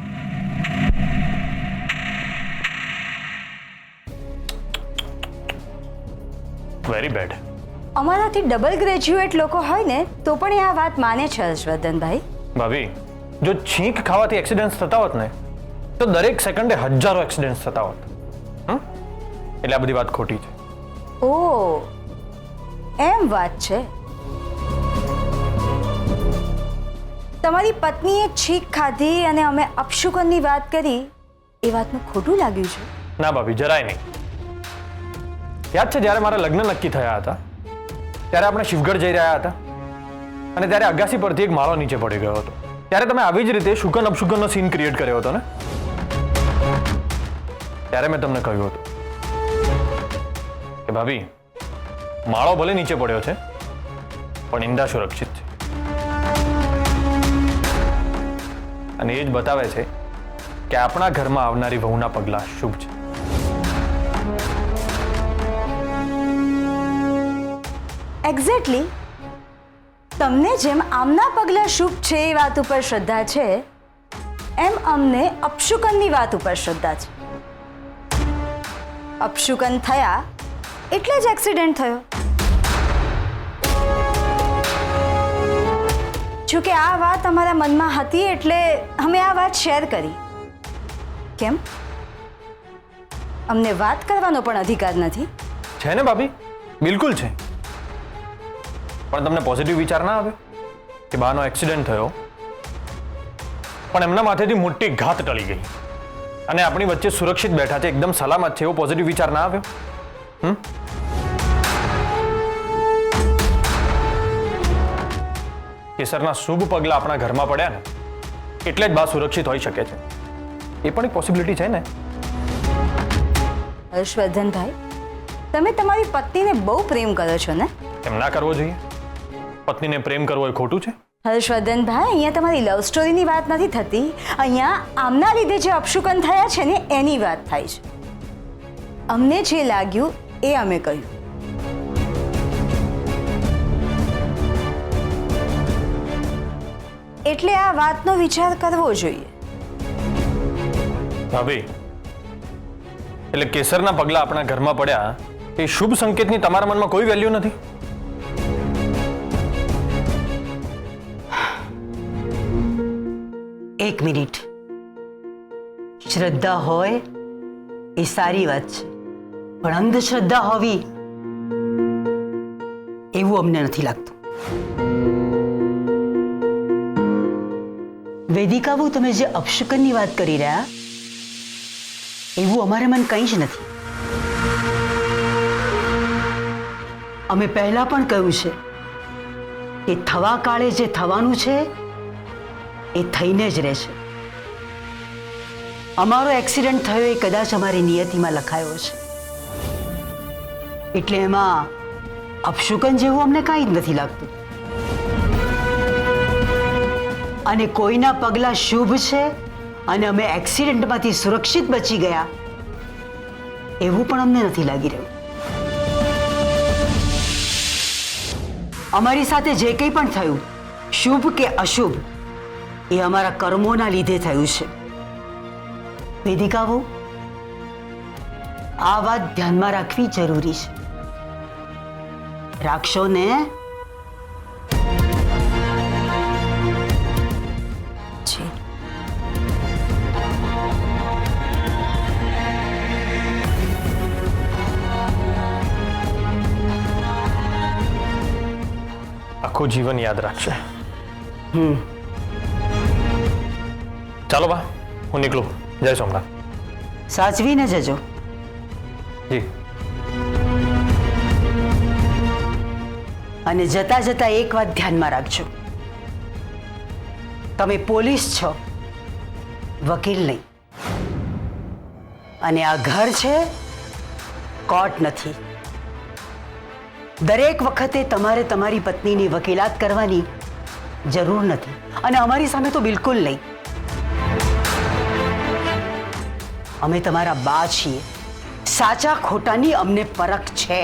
Very bad. અમારાથી ડબલ ગ્રેજ્યુએટ લોકો હોય ને તો પણ એ આ વાત માને છે હર્ષવર્ધનભાઈ. ભાભી, જો છીંક ખાવાથી એક્સિડન્ટ થતા હોત ને તો દરેક સેકન્ડે હજારો એક્સિડન્ટ થતા હોત. એટલે આ બધી વાત ખોટી છે. ઓ, એમ વાત છે. તમારી પત્નીએ છીંક ખાધી અને અમે અપશુકનની વાત કરી એ વાતનું ખોટું લાગ્યું છે? ના ભાભી, જરાય નહીં. યાદ છે જ્યારે મારા લગ્ન નક્કી થયા હતા ત્યારે આપણે શિવગઢ જઈ રહ્યા હતા અને ત્યારે અગાસી પરથી એક માળો નીચે પડી ગયો હતો. ત્યારે તમે આવી જ રીતે શુકન અપશુકનનો સીન ક્રિએટ કર્યો હતો ને. ત્યારે મેં તમને કહ્યું હતું કે ભાભી, માળો ભલે નીચે પડ્યો છે પણ ઈંડા સુરક્ષિત છે. અને એ જ બતાવે છે કે આપણા ઘરમાં આવનારી વહુના પગલાં શુભ છે. એક્ઝેક્ટલી. તમને જેમ આમના પગલાં શુભ છે એ વાત ઉપર શ્રદ્ધા છે એમ અમને અપશુકનની વાત ઉપર શ્રદ્ધા છે. અપશુકન થયા એટલે જ એક્સિડન્ટ થયો. જોકે આ વાત અમારા મનમાં હતી એટલે અમે આ વાત શેર કરી. કેમ? અમને વાત કરવાનો પણ અધિકાર નથી? છે ને ભાભી, બિલકુલ છે. પણ તમને પોઝિટિવ વિચાર ના આવ્યો કે બાનો એક્સિડન્ટ થયો પણ એમના માથેથી મોટી ઘાત ટળી ગઈ અને આપણી વચ્ચે સુરક્ષિત બેઠા છે, એકદમ સલામત છે, એવો પોઝિટિવ વિચાર ના આવ્યો? કેસરના શુભ પગલા આપણા ઘરમાં પડ્યા ને એટલે જ બા સુરક્ષિત હોઈ શકે છે. એ પણ એક પોસિબિલિટી છે ને. હર્ષવર્ધનભાઈ, તમે તમારી પત્નીને બહુ પ્રેમ કરો છો ને? એમ ના કરવો જોઈએ. પત્નીને પ્રેમ કરવો એ ખોટું છે? હર્ષવર્ધનભાઈ, અહીંયા તમારી લવ સ્ટોરીની વાત નથી થતી. અહીંયા આમના લીધે જે અપશુકન થયા છે ને એની વાત થાય છે. અમને જે લાગ્યું એ અમે કહ્યું. એટલે આ વાતનો વિચાર કરવો જોઈએ. ભાભી, એટલે કેસરના પગલા આપણા ઘરમાં પડ્યા એ શુભ સંકેતની તમારા મનમાં કોઈ વેલ્યુ નથી? એક મિનિટ. શ્રદ્ધા હોય એ સારી વાત છે, પણ અંધશ્રદ્ધા હોવી એવું અમને નથી લાગતું. વેદિકાબુ, તમે જે અપશુકનની વાત કરી રહ્યા એવું અમારે મન કંઈ જ નથી. અમે પહેલા પણ કહ્યું છે કે થવા કાળે જે થવાનું છે એ થઈને જ રહેશે. અમારો એક્સિડન્ટ થયો એ કદાચ અમારી નિયતિમાં લખાયો છે, એટલે એમાં અપશુકન જેવું અમને કાંઈ જ નથી લાગતું. અને કોઈના પગલાં શુભ છે અને અમે એક્સિડન્ટમાંથી સુરક્ષિત બચી ગયા એવું પણ અમને નથી લાગી રહ્યું. અમારી સાથે જે કંઈ પણ થયું, શુભ કે અશુભ, એ અમારા કર્મોના લીધે થયું છે. વેદિકા બહુ, આ વાત ધ્યાનમાં રાખવી જરૂરી છે. રાખશો ને? જી. આખું જીવન યાદ રાખશે. ચાલો બા, હું નીકળું. જય સોમનાથ. સાચવીને જજો. જી. અને જતા જતા એક વાત ધ્યાનમાં રાખજો, તમે પોલીસ છો, વકીલ નહીં. અને આ ઘર છે, કોર્ટ નથી. દરેક વખતે તમારે તમારી પત્નીની વકીલાત કરવાની જરૂર નથી, અને અમારી સામે તો બિલકુલ નહીં. અમે તમારા બા છીએ, સાચા ખોટાની અમને પરખ છે.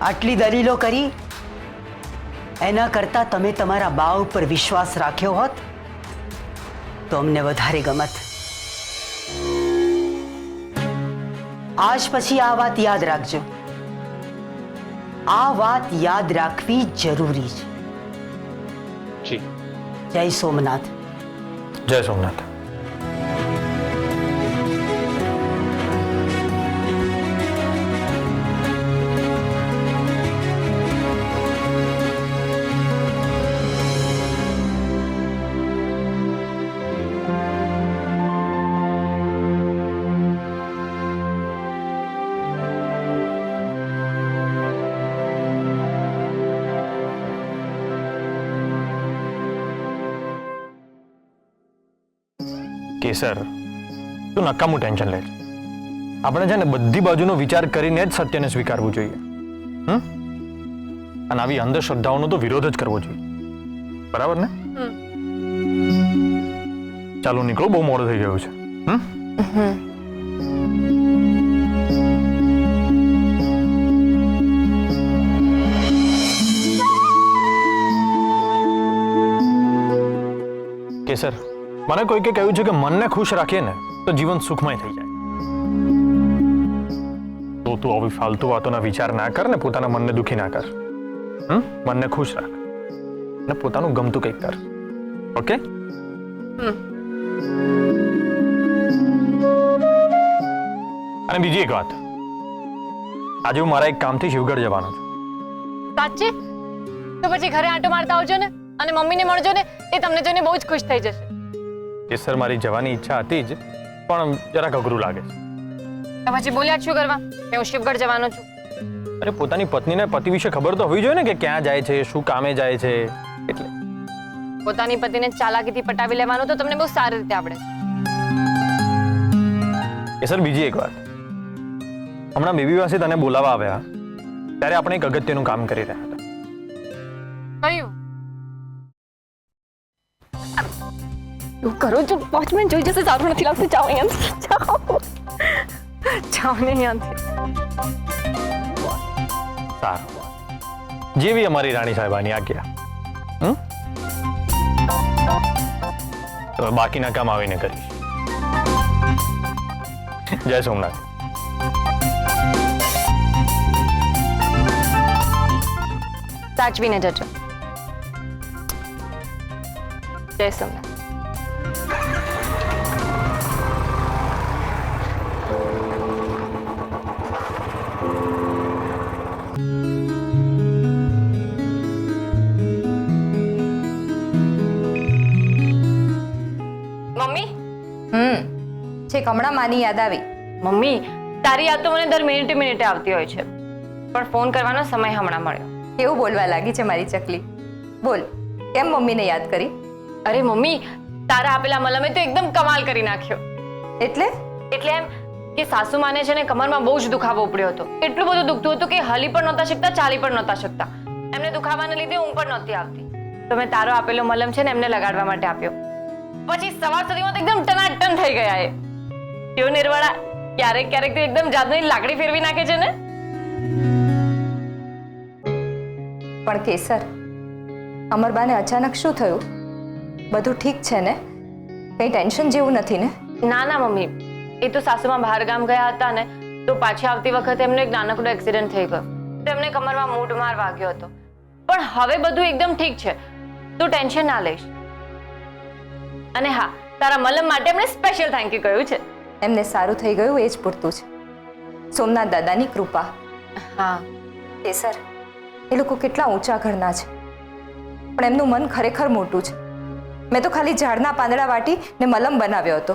આટલી દલીલો કરી એના કરતાં તમે તમારા બા ઉપર વિશ્વાસ રાખ્યો હોત તો અમને વધારે ગમત. આજ પછી આ વાત યાદ રાખજો. આ વાત યાદ રાખવી જરૂરી છે. જી. જય સોમનાથ. જય સોમનાથ. કેસર, તું નકામું ટેન્શન લે છે. આપણે છે ને બધી બાજુનો વિચાર કરીને જ સત્યને સ્વીકારવું જોઈએ. અને આવી અંધશ્રદ્ધાઓનો તો વિરોધ જ કરવો જોઈએ. બરાબર ને? ચાલો નીકળો, બહુ મોડું થઈ ગયું છે. કેસર, મને કોઈકે કહ્યું છે કે મનને ખુશ રાખીએ ને તો જીવન સુખમય થઈ જાય. તો તું આવી ફાલતુ વાતોના વિચાર ના કર ને પોતાના મનને દુખી ના કર. મનને ખુશ રાખ અને પોતાનું ગમતું કંઈક કર. ઓકે? અને બીજી એક વાત, આજે હું મારા એક કામથી શિવગઢ જવાનો છું. સાચે? તો પછી ઘરે આંટો મારતા આવજો ને અને મમ્મીને મળજો ને, એ તમને જોઈને બહુ જ ખુશ થઈ જશે. કેસર, મારી જવાની ઈચ્છા હતી જ, પણ જરાક અઘરું લાગે છે. તો પછી બોલ્યા જ શું કરવા કે હું શિવગઢ જવાનો છું? અરે પોતાની પત્નીને પતિ વિશે ખબર તો હોવી જોઈએ ને, કે ક્યાં જાય છે, શું કામે જાય છે. એટલે પોતાની પતિને ચાલાકીથી પટાવી લેવાનું તો તમને બહુ સારી રીતે આવડે છે. કેસર, બીજી એક વાત, હમણાં બેબી પાસે તને બોલાવવા આવ્યા ત્યારે આપણે એક અગત્યનું કામ કરી રહ્યા હતા. કયું? હું કરું છું, 5 મિનિટ જોઈ જશે. સારું નથી લાગતું. જાઓ અહીંયાથી, જાઓ ને અહીંયાથી. સારું, જેવી અમારી રાણી સાહેબાની આજ્ઞા. તો બાકીના કામ આવીને કરીશ. જય સોમનાથ. સાચવીને જજો. જય સોમનાથ. મમ્મી, છેક હમણાં માની યાદ આવી. મમ્મી, તારી યાદ તો મને દર મિનિટે મિનિટે આવતી હોય છે, પણ ફોન કરવાનો સમય હમણાં મળ્યો. કેવું બોલવા લાગી છે મારી ચકલી? બોલ, કેમ મમ્મીને યાદ કરી? અરે મમ્મી, તારા આપેલા મલમે તો એકદમ કમાલ કરી નાખ્યો. એટલે એમ કે સાસુ માને છે ને કમરમાં બહુ જ દુખાવો ઉપડ્યો હતો. એટલું બધું દુખતું હતું કે હલી પણ નહોતા શકતા, ચાલી પણ નહોતા શકતા. એમને દુખાવાને લીધે ઊંઘ પણ નહોતી આવતી. તો મેં તારો આપેલો મલમ છે ને એમને લગાડવા માટે આપ્યો. પછી સવાર સુધીમાં તો એકદમ ટનાટન થઈ ગયા. એ કેવો નિર્વાળા, ક્યારેક ક્યારેક તો એકદમ જાદુની લાકડી ફેરવી નાખે છે ને. પણ કેસર, અમરબાને અચાનક શું થયું? બધું ઠીક છે ને? કંઈ ટેન્શન જેવું નથી ને? ના ના મમ્મી, એ તો સાસુમાં બહાર ગામ ગયા હતા ને, તો પાછી આવતી વખતે એમને એક નાનકડો એક્સિડન્ટ થઈ ગયો. તેમને કમરમાં મૂઢ માર વાગ્યો હતો. પણ હવે બધું એકદમ ઠીક છે, તું ટેન્શન ના લઈશ. અને હા, તારા મલમ માટે એમણે સ્પેશિયલ થેન્ક યુ કહ્યું છે. એમને સારું થઈ ગયું એ જ પૂરતું છે. સોમનાથ દાદાની કૃપા. હા, કેસર, એ લોકો કેટલા ઊંચા ઘરના છે, પણ એમનું મન ખરેખર મોટું છે. મેં તો ખાલી ઝાડના પાંદડા વાટી ને મલમ બનાવ્યો હતો,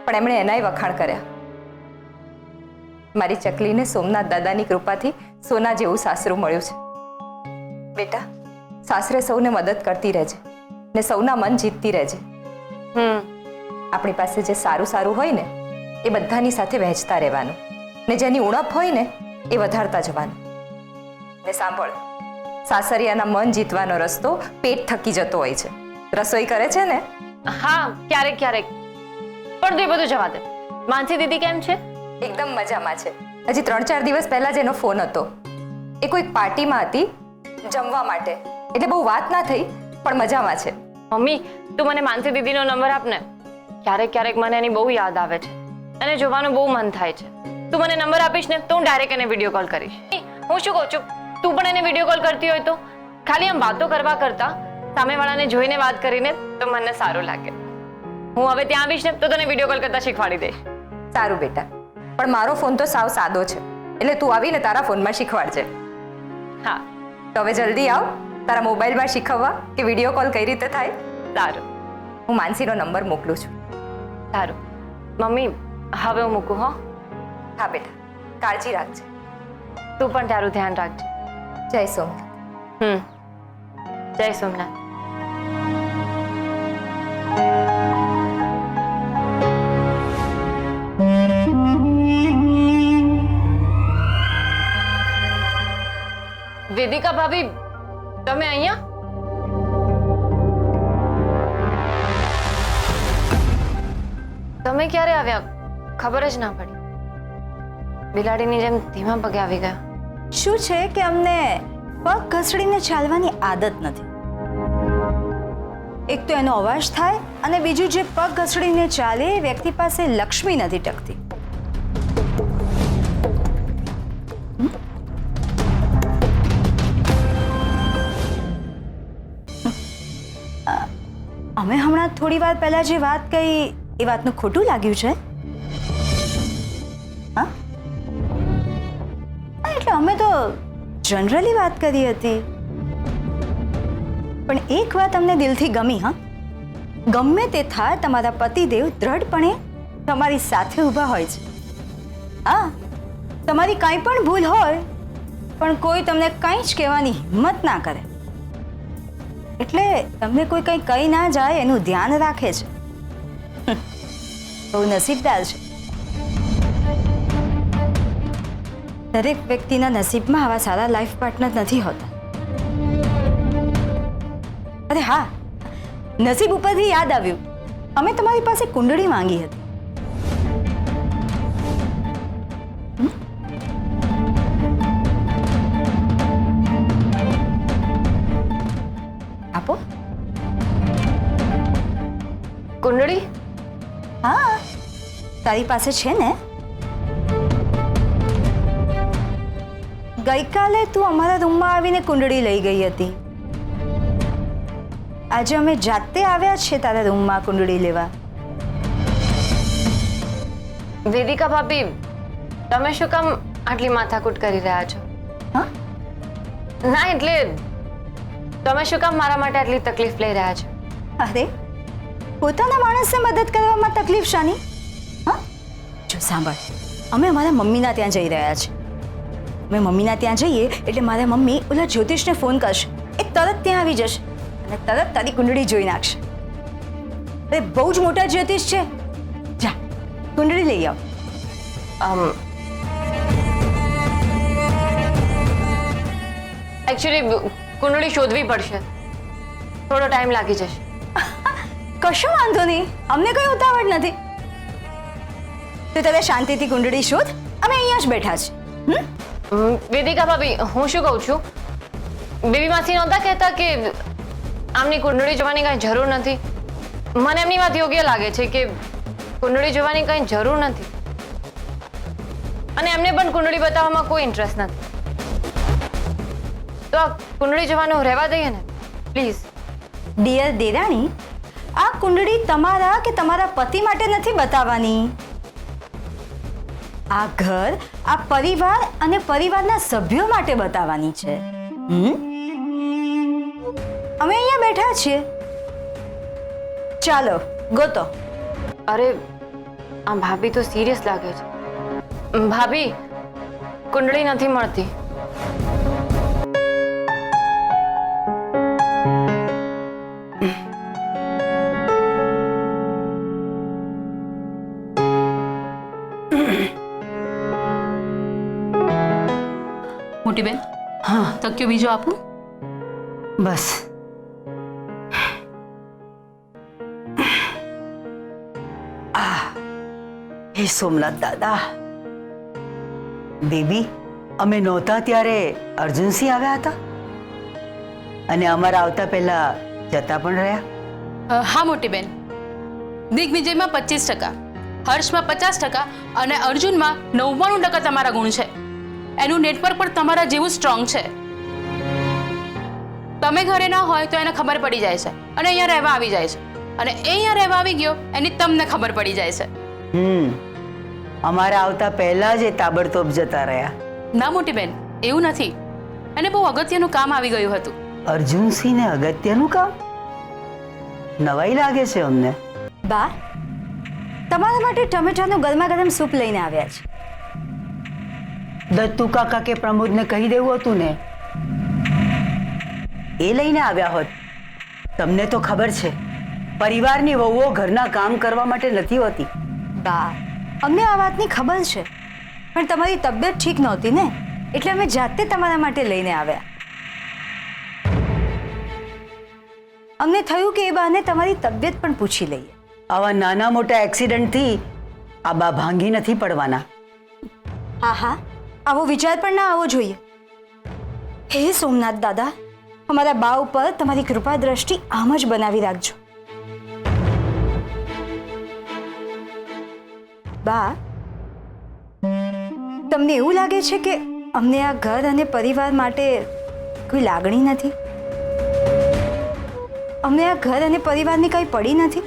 પણ એમણે એનાય વખાણ કર્યા. મારી ચકલીને સોમનાથ દાદાની કૃપાથી સોના જેવું સાસરું મળ્યું છે. બેટા, સાસરે સૌને મદદ કરતી રહેજે ને સૌના મન જીતતી રહેજે. આપણી પાસે જે સારું સારું હોય ને એ બધાની સાથે વહેંચતા રહેવાનું, ને જેની ઉણપ હોય ને એ વધારતા જવાનું. ને સાંભળ, સાસરિયાના મન જીતવાનો રસ્તો પેટ થકી જતો હોય છે. રસોઈ કરે છે ને? હા, ક્યારેક ક્યારેક. પણ તું એ બધું જવા દે. માનસી દીદી કેમ છે? એકદમ મજામાં છે. હજી 3-4 દિવસ પહેલા જ એનો ફોન હતો. એ કોઈક પાર્ટીમાં હતી જમવા માટે, એટલે બહુ વાત ના થઈ, પણ મજામાં છે. મમ્મી, તું મને માનસી દીદીનો નંબર આપ ને. ક્યારેક ક્યારેક મને એની બહુ યાદ આવે છે અને જોવાનું બહુ મન થાય છે. તું મને નંબર આપીશ ને તો હું ડાયરેક્ટ એને વિડીયો કોલ કરીશ. હું શું કહું છું, તું પણ એને વિડીયો કોલ કરતી હોય તો ખાલી આમ વાતો કરવા કરતા સામેવાળાને જોઈને વાત કરીને તો મને સારું લાગે. હું હવે ત્યાં આવીશ ને તો તને વિડીયો કોલ કરતા શીખવાડી દઈશ. સારું બેટા, પણ મારો ફોન તો સાવ સાદો છે, એટલે તું આવીને તારા ફોનમાં શીખવાડજે. હા, તો હવે જલ્દી આવ તારા મોબાઈલમાં શીખવવા કે વિડીયો કોલ કઈ રીતે થાય. સારું. હું માનસીનો નંબર મોકલું છું. સારું મમ્મી, હવે હું મૂકું હો. હા બેટા, કાળજી રાખજે. તું પણ તારું ધ્યાન રાખજે. જય સોમનાથ. જય સોમનાથ. વેદિકા ભાભી, તમે અહીંયા? તમે ક્યારે આવ્યા? ખબર જ ના પડી. બિલાડીની જેમ ધીમા પગે આવી ગયા. શું છે કે અમને પગ ઘસડીને ચાલવાની આદત નથી. એક તો એનો અવાજ થાય, અને બીજું જે પગ ઘસડીને ચાલે એ વ્યક્તિ પાસે લક્ષ્મી નથી ટકતી. અમે હમણાં થોડી વાર પહેલા જે વાત કહી એ વાતનું ખોટું લાગ્યું છે? હા, એટલે અમે તો જનરલી વાત કરી હતી. પણ એક વાત અમને દિલથી ગમી. હા, ગમે તે થાય તમારા પતિદેવ દ્રઢપણે તમારી સાથે ઊભા હોય છે. હા, તમારી કાંઈ પણ ભૂલ હોય પણ કોઈ તમને કંઈ જ કહેવાની હિંમત ના કરે. એટલે તમને કોઈ કંઈ કહી ના જાય એનું ધ્યાન રાખે છે. બહુ નસીબદાર છે. દરેક વ્યક્તિના નસીબમાં આવા સારા લાઈફ પાર્ટનર નથી હોતા. અરે હા, નસીબ ઉપરથી યાદ આવ્યું, અમે તમારી પાસે કુંડળી માંગી હતી. આપો. કુંડળી? હા, તારી પાસે છે ને? ગઈકાલે તું અમારા રૂમમાં આવીને કુંડળી લઈ ગઈ હતી. આજે અમે જાતે આવ્યા છે તારા રૂમમાં કુંડળી લેવા. વેદિકા ભાભી, તમે શું કામ આટલી માથાકૂટ કરી રહ્યા છો? હા, ના એટલે તમે શું કામ મારા માટે આટલી તકલીફ લઈ રહ્યા છો? અરે, પોતાના માણસને મદદ કરવામાં તકલીફ શાની? હા, જો સાંભળ, અમે અમારા મમ્મીના ત્યાં જઈ રહ્યા છીએ. અમે મમ્મીના ત્યાં જઈએ એટલે મારા મમ્મી ઓલા જ્યોતિષને ફોન કરશે. એ તરત ત્યાં આવી જશે અને તરત તારી કુંડળી જોઈ નાખશે. અરે, બહુ જ મોટા જ્યોતિષ છે. જા, કુંડળી લઈ આવ. એકચ્યુઅલી કુંડળી શોધવી પડશે, થોડો ટાઈમ લાગી જશે. કશો વાંધો નહીં, અમને કોઈ ઉતાવળ નથી. તો તારે શાંતિથી કુંડળી શોધ, અમે અહીંયા જ બેઠા છીએ. વેદિકા ભાભી, હું શું કહું છું, બેબી માસી નહોતા કહેતા કે આમની કુંડળી જોવાની કાંઈ જરૂર નથી, મને એમની વાત યોગ્ય લાગે છે કે કુંડળી જોવાની કંઈ જરૂર નથી અને એમને પણ કુંડળી બતાવવામાં કોઈ ઇન્ટરેસ્ટ નથી. તો આ કુંડળી જોવાનું રહેવા દઈએ ને પ્લીઝ. ડિયર દેરાણી, આ કુંડળી તમારા કે તમારા પતિ માટે નથી બતાવવાની. આ ઘર, આ પરિવાર અને પરિવારના સભ્યો માટે બતાવવાની છે. અમે અહીંયા બેઠા છીએ. ચાલો ગોતો. અરે આ ભાભી તો સિરિયસ લાગે છે. ભાભી, કુંડળી નથી મળતી. મોટી બેન, હા તકિયો બીજો આપું? બસ. હે સોમનાથ દાદા, બેબી, અમે નહોતા ત્યારે અર્જુનસિંહ આવ્યા હતા અને અમારા આવતા પહેલા જતા પણ રહ્યા. હા મોટી બેન, દિગ્વિજયમાં 25%, હર્ષમાં 50% અને અર્જુનમાં 99% તમારા ગુણ છે. એનું નેટવર્ક પણ તમારા જેવું સ્ટ્રોંગ છે. તમે ઘરે ના હોય તો એને ખબર પડી જાય છે અને અહીંયા રહેવા આવી જાય છે, અને એ અહીંયા રહેવા આવી ગયો એની તમને ખબર પડી જાય છે. અમારા આવતા પહેલા જ એ તાબડતોબ જતા રહ્યા. ના મોટી બેન, એવું નથી. એને બહુ અગત્યનું કામ આવી ગયું હતું. અર્જુનસિંહને અગત્યનું કામ? નવાઈ લાગે છે અમને. બા, તમારા માટે ટમેટાનું ગરમા ગરમ સૂપ લઈને આવ્યા છે. દત્તુ કાકા કે પ્રમોદને કહી દેવું હતું ને, એ લઈને આવ્યા હોત. તમને તો ખબર છે, પરિવારની વહુઓ ઘરના કામ કરવા માટે નથી હોતી. બા, અમને આ વાતની ખબર છે, પણ તમારી તબિયત ઠીક નહોતી ને, એટલે અમે જાતે તમારા માટે લઈને આવ્યા. અમને થયું કે એ બાને તમારી તબિયત પણ પૂછી લઈએ. આવા નાના મોટા એક્સિડન્ટથી આ બા ભાંગી નથી પડવાના. હા હા, આવો વિચાર પણ ના આવવો જોઈએ. હે સોમનાથ દાદા, અમારા બા ઉપર તમારી કૃપા દ્રષ્ટિ આમ જ બનાવી રાખજો. બા, તમને એવું લાગે છે કે અમને આ ઘર અને પરિવાર માટે કોઈ લાગણી નથી? અમને આ ઘર અને પરિવારની કંઈ પડી નથી?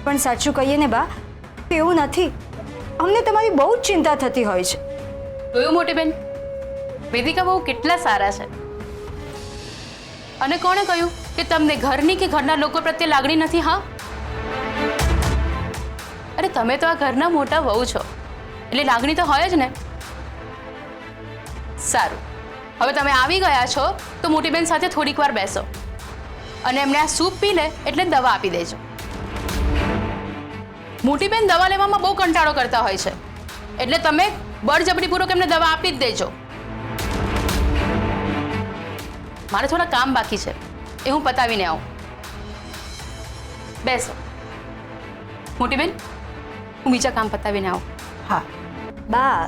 પણ સાચું કહીએ ને બા, એવું નથી. અમને તમારી બહુ જ ચિંતા થતી હોય છે. જોયું મોટી બેન, વેદિકા બહુ કેટલા સારા છે. અને કોણે કહ્યું કે તમને ઘરની કે ઘરના લોકો પ્રત્યે લાગણી નથી? હા, અરે તમે તો આ ઘરના મોટા વહુ છો, એટલે લાગણી તો હોય જ ને. સારું, હવે તમે આવી ગયા છો તો મોટી બેન સાથે થોડીક વાર બેસો અને એમને આ સૂપ પી લે એટલે દવા આપી દેજો. મોટી બેન દવા લેવામાં બહુ કંટાળો કરતા હોય છે, એટલે તમે બળજબરીપૂર્વક એમને દવા આપી જ દેજો. મારે થોડા કામ બાકી છે, એ હું પતાવીને આવું. બેસો મોટી બેન, હું બીજા કામ પતાવીને આવું. હા બા,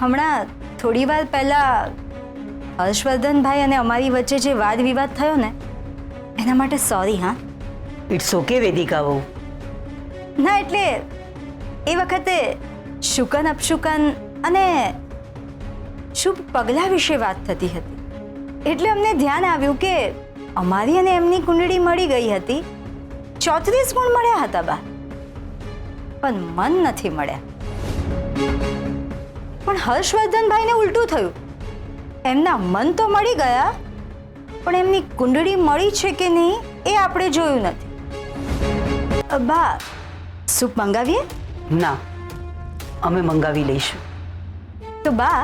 હમણાં થોડી વાર પહેલા હર્ષવર્ધનભાઈ અને અમારી વચ્ચે જે વાદ વિવાદ થયો ને, એના માટે સોરી. હા, ઇટ્સ ઓકે વેદિકા બહુ. ના એટલે એ વખતે શુકન અપશુકન અને શુભ પગલાં વિશે વાત થતી હતી, એટલે અમને ધ્યાન આવ્યું કે અમારી અને એમની કુંડળી મળી ગઈ હતી. 34 ગુણ મળ્યા હતા બા, પણ મન નથી મળ્યા. પણ હર્ષવર્ધનભાઈને ઉલટું થયું. એમના મન તો મળી ગયા, પણ એમની કુંડળી મળી છે કે નહીં એ આપણે જોયું નથી. બા, સૂપ મંગાવીએ? ના, અમે મંગાવી લઈશું. તો બા,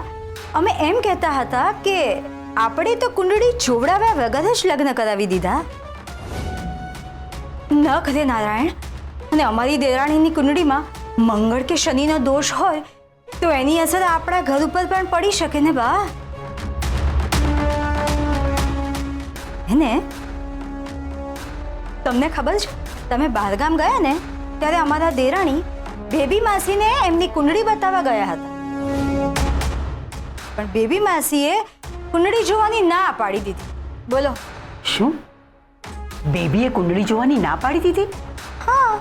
અમે એમ કહેતા હતા કે આપણે તો કુંડળી જોવડાવ્યા વગર જ લગ્ન કરાવી દીધા. ન ખરે નારાયણ, અને અમારી દેરાણીની કુંડળીમાં મંગળ કે શનિનો દોષ હોય તો એની અસર આપણા ઘર ઉપર પણ પડી શકે ને બા. હે, તમને ખબર છે, તમે બહારગામ ગયા ને ત્યારે અમારા દેરાણી બેબી માસીને એમની કુંડળી બતાવવા ગયા હતા, પણ બેબી માસીએ કુંડળી જોવાની ના પાડી દીધી. બોલો. શું? બેબીએ કુંડળી જોવાની ના પાડી દીધી? હા,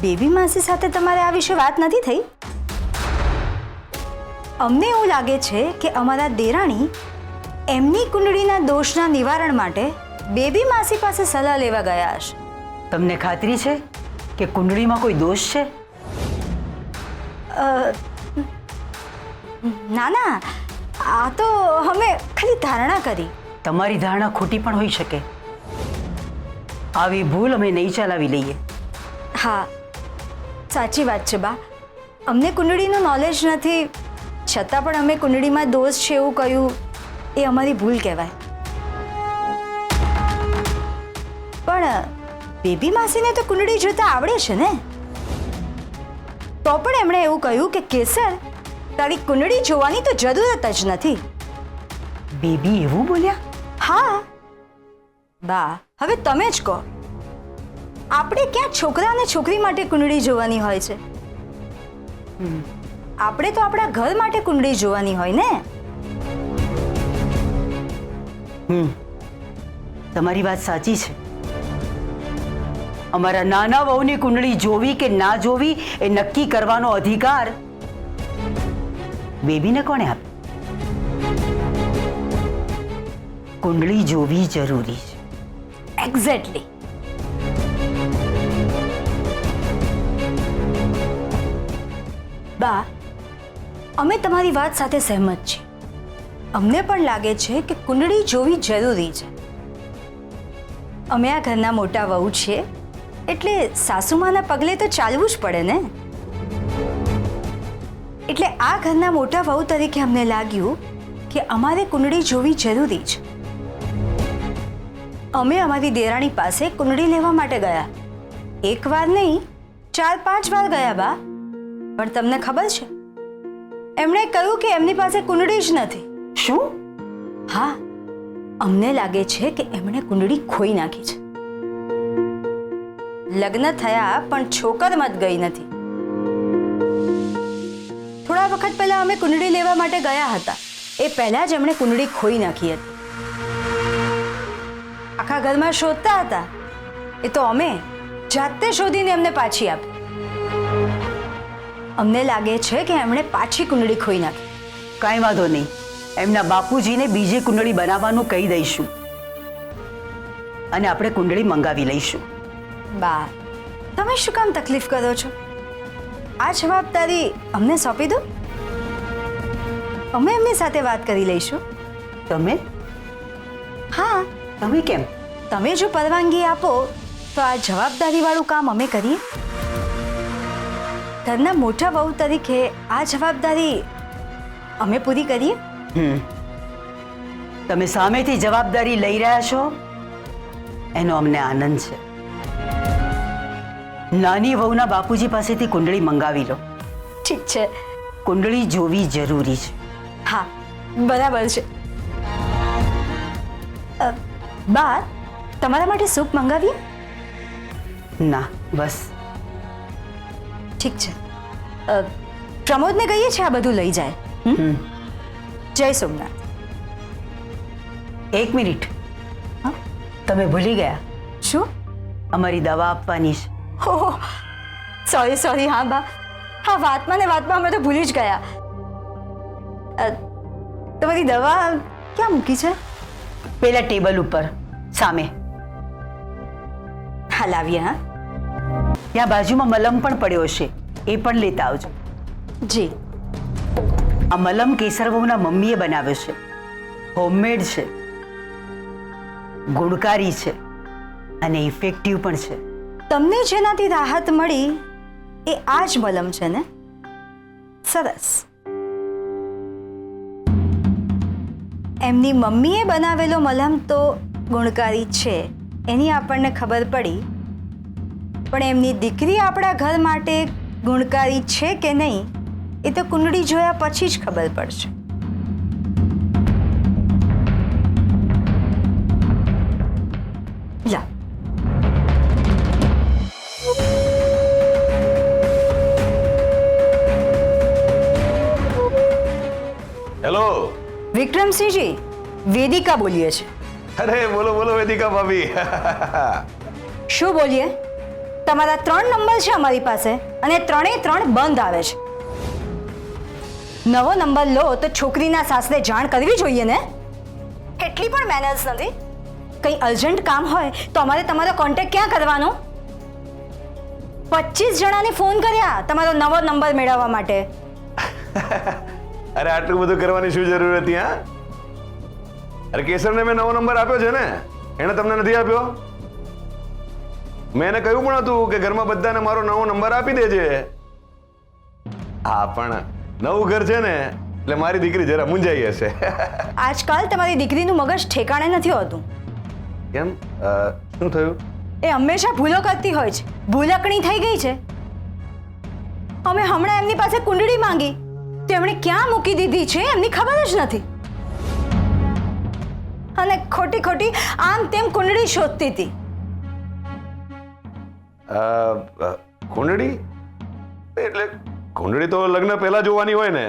બેબી માસી સાથે તમારે આ વિશે વાત નથી થઈ? અમને એવું લાગે છે કે અમારા દેરાણી એમની કુંડળીના દોષના નિવારણ માટે બેબી માસી પાસે સલાહ લેવા ગયા હશે. તમને ખાતરી છે કે કુંડળીમાં કોઈ દોષ છે? ના ના, આ તો અમે ખાલી ધારણા કરી. તમારી ધારણા ખોટી પણ હોઈ શકે. આવી ભૂલ અમે નહીં ચલાવી લઈએ. હા, સાચી વાત છે બા. અમને કુંડળીનું નોલેજ નથી, છતાં પણ અમે કુંડળીમાં દોષ છે એવું કહ્યું, એ અમારી ભૂલ કહેવાય. પણ બેબી માસીને તો કુંડળી જોતા આવડે છે ને, તો પણ એમણે એવું કહ્યું કે કેસર, તારી કુંડળી જોવાની તો જરૂરત જ નથી. બેબી એવું બોલ્યા? હા બા, હવે તમે જ કહો, આપણે ક્યાં છોકરા અને છોકરી માટે કુંડળી જોવાની હોય છે? આપણે તો આપણા ઘર માટે કુંડળી જોવાની હોય ને. તમારી વાત સાચી છે. અમારા નાના વહુની કુંડળી જોવી કે ના જોવી એ નક્કી કરવાનો અધિકાર બેબીને કોણે આપ્યો? કુંડળી જોવી જરૂરી છે. એક્ઝેક્ટલી. બા, અમે તમારી વાત સાથે સહેમત છીએ. અમને પણ લાગે છે કે કુંડળી જોવી જરૂરી છે. અમે આ ઘરના મોટા વહુ છીએ, એટલે સાસુમાના પગલે તો ચાલવું જ પડે ને. એટલે આ ઘરના મોટા વહુ તરીકે અમને લાગ્યું કે અમારે કુંડળી જોવી જરૂરી છે. અમે અમારી દેરાણી પાસે કુંડળી લેવા માટે ગયા. એક વાર નહીં, 4-5 વાર ગયા બા. પણ તમને ખબર છે, એમણે કહ્યું કે એમની પાસે કુંડળી જ નથી. શું? હા, અમને લાગે છે કે એમણે કુંડળી ખોઈ નાખી છે. લગ્ન થયા પણ છોકરમત ગઈ નથી. થોડા વખત પહેલા અમે કુંડળી લેવા માટે ગયા હતા, એ પહેલા જ એમણે કુંડળી ખોઈ નાખી હતી. આખા ઘરમાં શોધતા હતા, એ તો અમે જાતે શોધીને એમને પાછી આપી. અમને લાગે છે કે એમણે પાછી કુંડળી ખોઈ નાખી. કાંઈ વાંધો નહીં, એમના બાપુજીને બીજી કુંડળી બનાવવાનું કહી દઈશું અને આપણે કુંડળી મંગાવી લઈશું. બા, તમે શું કામ તકલીફ કરો છો? આ જવાબદારી અમને સોંપી દો. અમે એમની સાથે વાત કરી લઈશું. તમે? હા, તમે કેમ? તમે જો પરવાનગી આપો તો આ જવાબદારીવાળું કામ અમે કરીએ. ઘરના મોટા વહુ તરીકે આ જવાબદારી અમે પૂરી કરીએ. તમે સામેથી જવાબદારી લઈ રહ્યા છો એનો અમને આનંદ છે. નાની વહુના બાપુજી પાસેથી કુંડળી મંગાવી લો. ઠીક છે. કુંડળી જોવી જરૂરી છે. હા, બરાબર છે. બા, તમારા માટે સૂપ મંગાવીએ? ના, બસ. ઠીક છે. પ્રમોદને કહીએ છીએ આ બધું લઈ જાય. જય સોમનાથ. એક મિનિટ. તમે ભૂલી ગયા. શું? અમારી દવા આપવાની છે. ઓહ, સોરી. હા બા, હા, વાતમાં ને વાતમાં અમે તો ભૂલી જ ગયા. તમારી દવા ક્યાં મૂકી છે? પેલા ટેબલ ઉપર સામે. હા, લાવીએ. હા, ત્યાં બાજુમાં મલમ પણ પડ્યો છે, એ પણ લેતા આવજો. જી. આ મલમ કેસરવહુના મમ્મીએ બનાવ્યો છે. હોમમેડ છે, ગુણકારી છે અને ઇફેક્ટિવ પણ છે. તમને જેનાથી રાહત મળી એ આ જ મલમ છે ને? સરસ. એમની મમ્મીએ બનાવેલો મલમ તો ગુણકારી છે, એની આપણને ખબર પડી. પણ એમની દીકરી આપણા ઘર માટે ગુણકારી છે કે નહીં એ તો કુંડળી જોયા પછી જ ખબર પડશે. લા. હેલો. વિક્રમસિંહજી, વેદિકા બોલીએ છે. અરે બોલો બોલો વેદિકા ભાભી. શું બોલીએ? તમારા 3 નંબર છે અમારી પાસે અને 3 બંધ આવે છે. નવો નંબર લો તો છોકરીના સાસરે જાણ કરવી જોઈએ ને. એટલી પણ મેનર્સ નથી. કંઈ અર્જન્ટ કામ હોય તો અમારે તમારો કોન્ટેક્ટ ક્યાં કરવાનો? 25 જણાને ફોન કર્યા તમારો નવો નંબર મેળવવા માટે. અરે આટલું બધું કરવાની શું જરૂર હતી? હા, અરે કેસરને મેં નવો નંબર આપ્યો છે ને, એને તમને નથી આપ્યો? મેં એને કહ્યું પણ હતું કે ઘરમાં બધાને મારો નવો નંબર આપી દેજે. હા, પણ નવું ઘર છે ને એટલે મારી દીકરી જરા મૂંઝાઈ હશે. આજકાલ તમારી દીકરીનું મગજ ઠેકાણે નથી હોતું. કેમ? શું થયું? એ હંમેશા ભૂલો કરતી હોય છે. ભૂલકણી થઈ ગઈ છે. અમે હમણાં એમની પાસે કુંડળી માંગી તો એમણે ક્યાં મૂકી દીધી છે એમની ખબર જ નથી. અને ખોટી ખોટી આમ તેમ કુંડળી શોધતી હતી. કુંડળી એટલે કુંડળી તો લગ્ન પહેલા જોવાની હોય ને.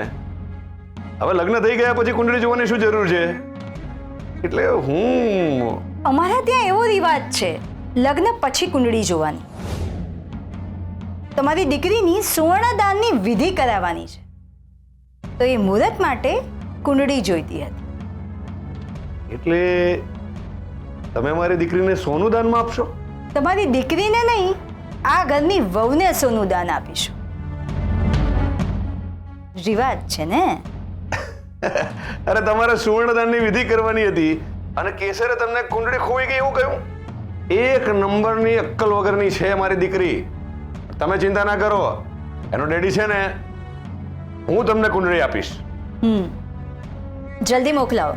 હવે લગ્ન થઈ ગયા પછી કુંડળી જોવાની શું જરૂર છે? એટલે હું અમારા ત્યાં એવો રિવાજ છે લગ્ન પછી કુંડળી જોવાની. તમારી દીકરીની સુવર્ણદાનની વિધિ કરાવવાની છે તો એ મુહૂર્ત માટે કુંડળી જોઈતી હતી. એટલે તમે મારી દીકરીને સોનું દાનમાં આપશો? તમારી દીકરીને નહીં, આ ઘરની વહુને સોનું દાન આપીશું. રિવાજ છે ને. અરે તમારે સુવર્ણદાનની વિધિ કરવાની હતી અને કેસરે તમને કુંડળી ખોઈ ગઈ એવું કહ્યું? 1 નંબરની અક્કલ વગરની છે મારી દીકરી. તમે ચિંતા ના કરો, એનો ડેડી છે ને, હું તમને કુંડળી આપીશ. જલ્દી મોકલાવો.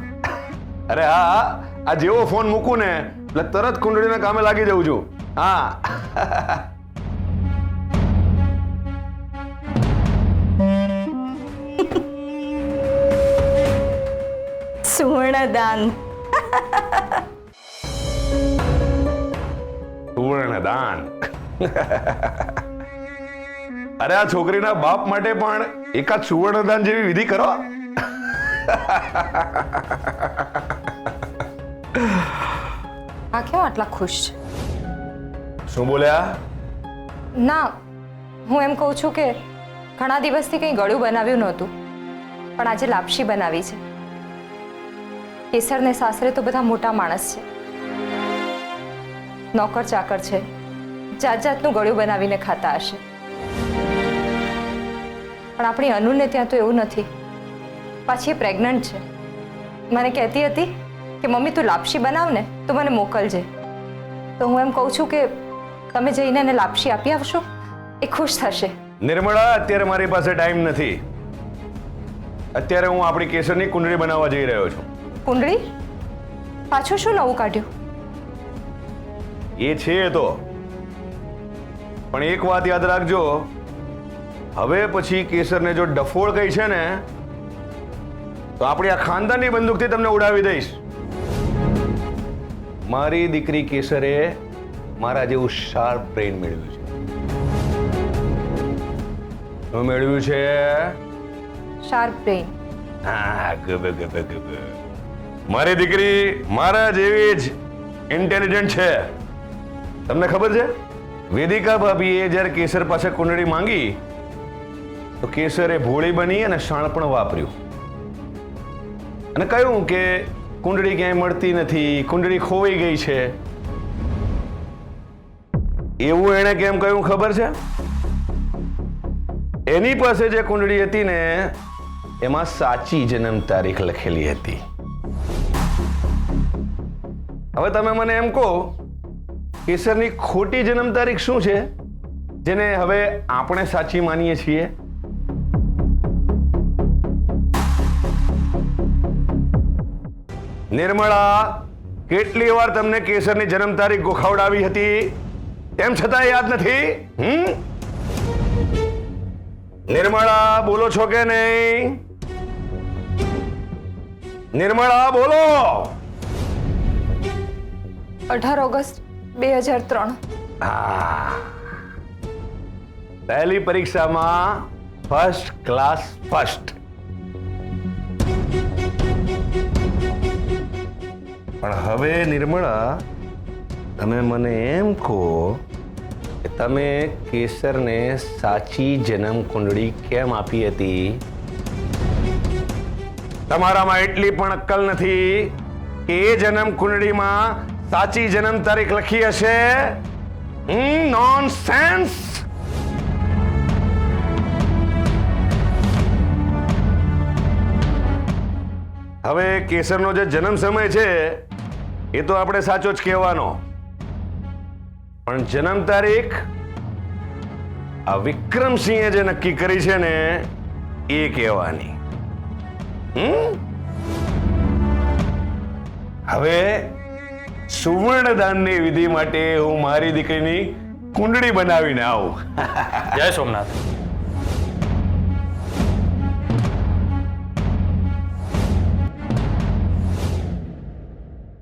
અરે હા, આ જેવો ફોન મૂકું ને એટલે તરત કુંડળીના કામે લાગી જઉં છું. હા. સુવર્ણદાન. સુવર્ણદાન. અરે આ છોકરીના બાપ માટે પણ એકાદ સુવર્ણદાન જેવી વિધિ કરો. આ કેમ આટલા ખુશ છે? શું બોલ્યા? ના, હું એમ કહું છું કે ઘણા દિવસથી કંઈ ગળ્યું બનાવ્યું નહોતું, પણ આજે લાપસી બનાવી છે. કેસરને સાસરે તો બધા મોટા માણસ છે, નોકર ચાકર છે, જાત જાતનું ગળ્યું બનાવીને ખાતા હશે. પણ આપણી અનુને ત્યાં તો એવું નથી. પાછી એ પ્રેગ્નન્ટ છે. મને કહેતી હતી કે મમ્મી તું લાપસી બનાવ ને તો મને મોકલજે. તો હું એમ કહું છું કે તમે જઈને એને લાપસી આપી આવશો, એ ખુશ થશે. નિર્મળા, અત્યારે મારી પાસે ટાઈમ નથી. અત્યારે હું આપણી કેસરની કુંડળી બનાવવા જઈ રહ્યો છું. કુંડળી? પાછું શું નવું કાઢ્યું? એ છે તો, પણ એક વાત યાદ રાખજો, હવે પછી કેસરને જો ડફોળ ગઈ છે ને તો આપણી આ ખાનદાનની બંદૂકથી તમને ઉડાવી દઈશ. મારી દીકરી કેસરે મારા જેવું શાર્પ બ્રેઇન મેળવ્યું છે. શું મેળવ્યું છે? Sharp brain. હા, ગબ ગબ ગબ. મારી દીકરી મારા જેવી જ ઇન્ટેલિજન્ટ છે. તમને ખબર છે, વેદિકા ભાભીએ જ્યારે કેસર પાસે કુંડળી માંગી તો કેસરે ભોળી બની અને શાણપણ વાપર્યું અને કહ્યું કે કુંડળી ક્યાંય મળતી નથી, કુંડળી ખોવાઈ ગઈ છે. એવું એણે કેમ કહ્યું ખબર છે? એની પાસે જે કુંડળી હતી ને એમાં સાચી જન્મ તારીખ લખેલી હતી. હવે તમે મને એમ કહો, કેસરની ખોટી જન્મ તારીખ શું છે જેને હવે આપણે સાચી માનીએ છીએ? નિર્મળા, કેટલી વાર તમને કેસરની જન્મ તારીખ ગોખાવડાવી હતી, તેમ છતાં યાદ નથી? નિર્મળા, બોલો છો કે નહીં? નિર્મળા, બોલો. 18 ઓગસ્ટ 2003. હા, પહેલી પરીક્ષામાં ફર્સ્ટ ક્લાસ ફર્સ્ટ. પણ હવે નિર્મળા, તમે મને એમ કહો કે તમે કેસરને સાચી જન્મ કુંડળી કેમ આપી હતી? તમારામાં એટલી પણ અક્કલ નથી કે એ જન્મ કુંડળીમાં સાચી જન્મ તારીખ લખી હશે? નોનસેન્સ! હવે કેસરનો જે જન્મ સમય છે એ તો આપણે સાચો જ કહેવાનો, પણ જન્મ તારીખ આ વિક્રમસિંહે જે નક્કી કરી છે ને એ કહેવાની. હવે સુવર્ણદાનની વિધિ માટે હું મારી દીકરીની કુંડળી બનાવીને આવું. જય સોમનાથ.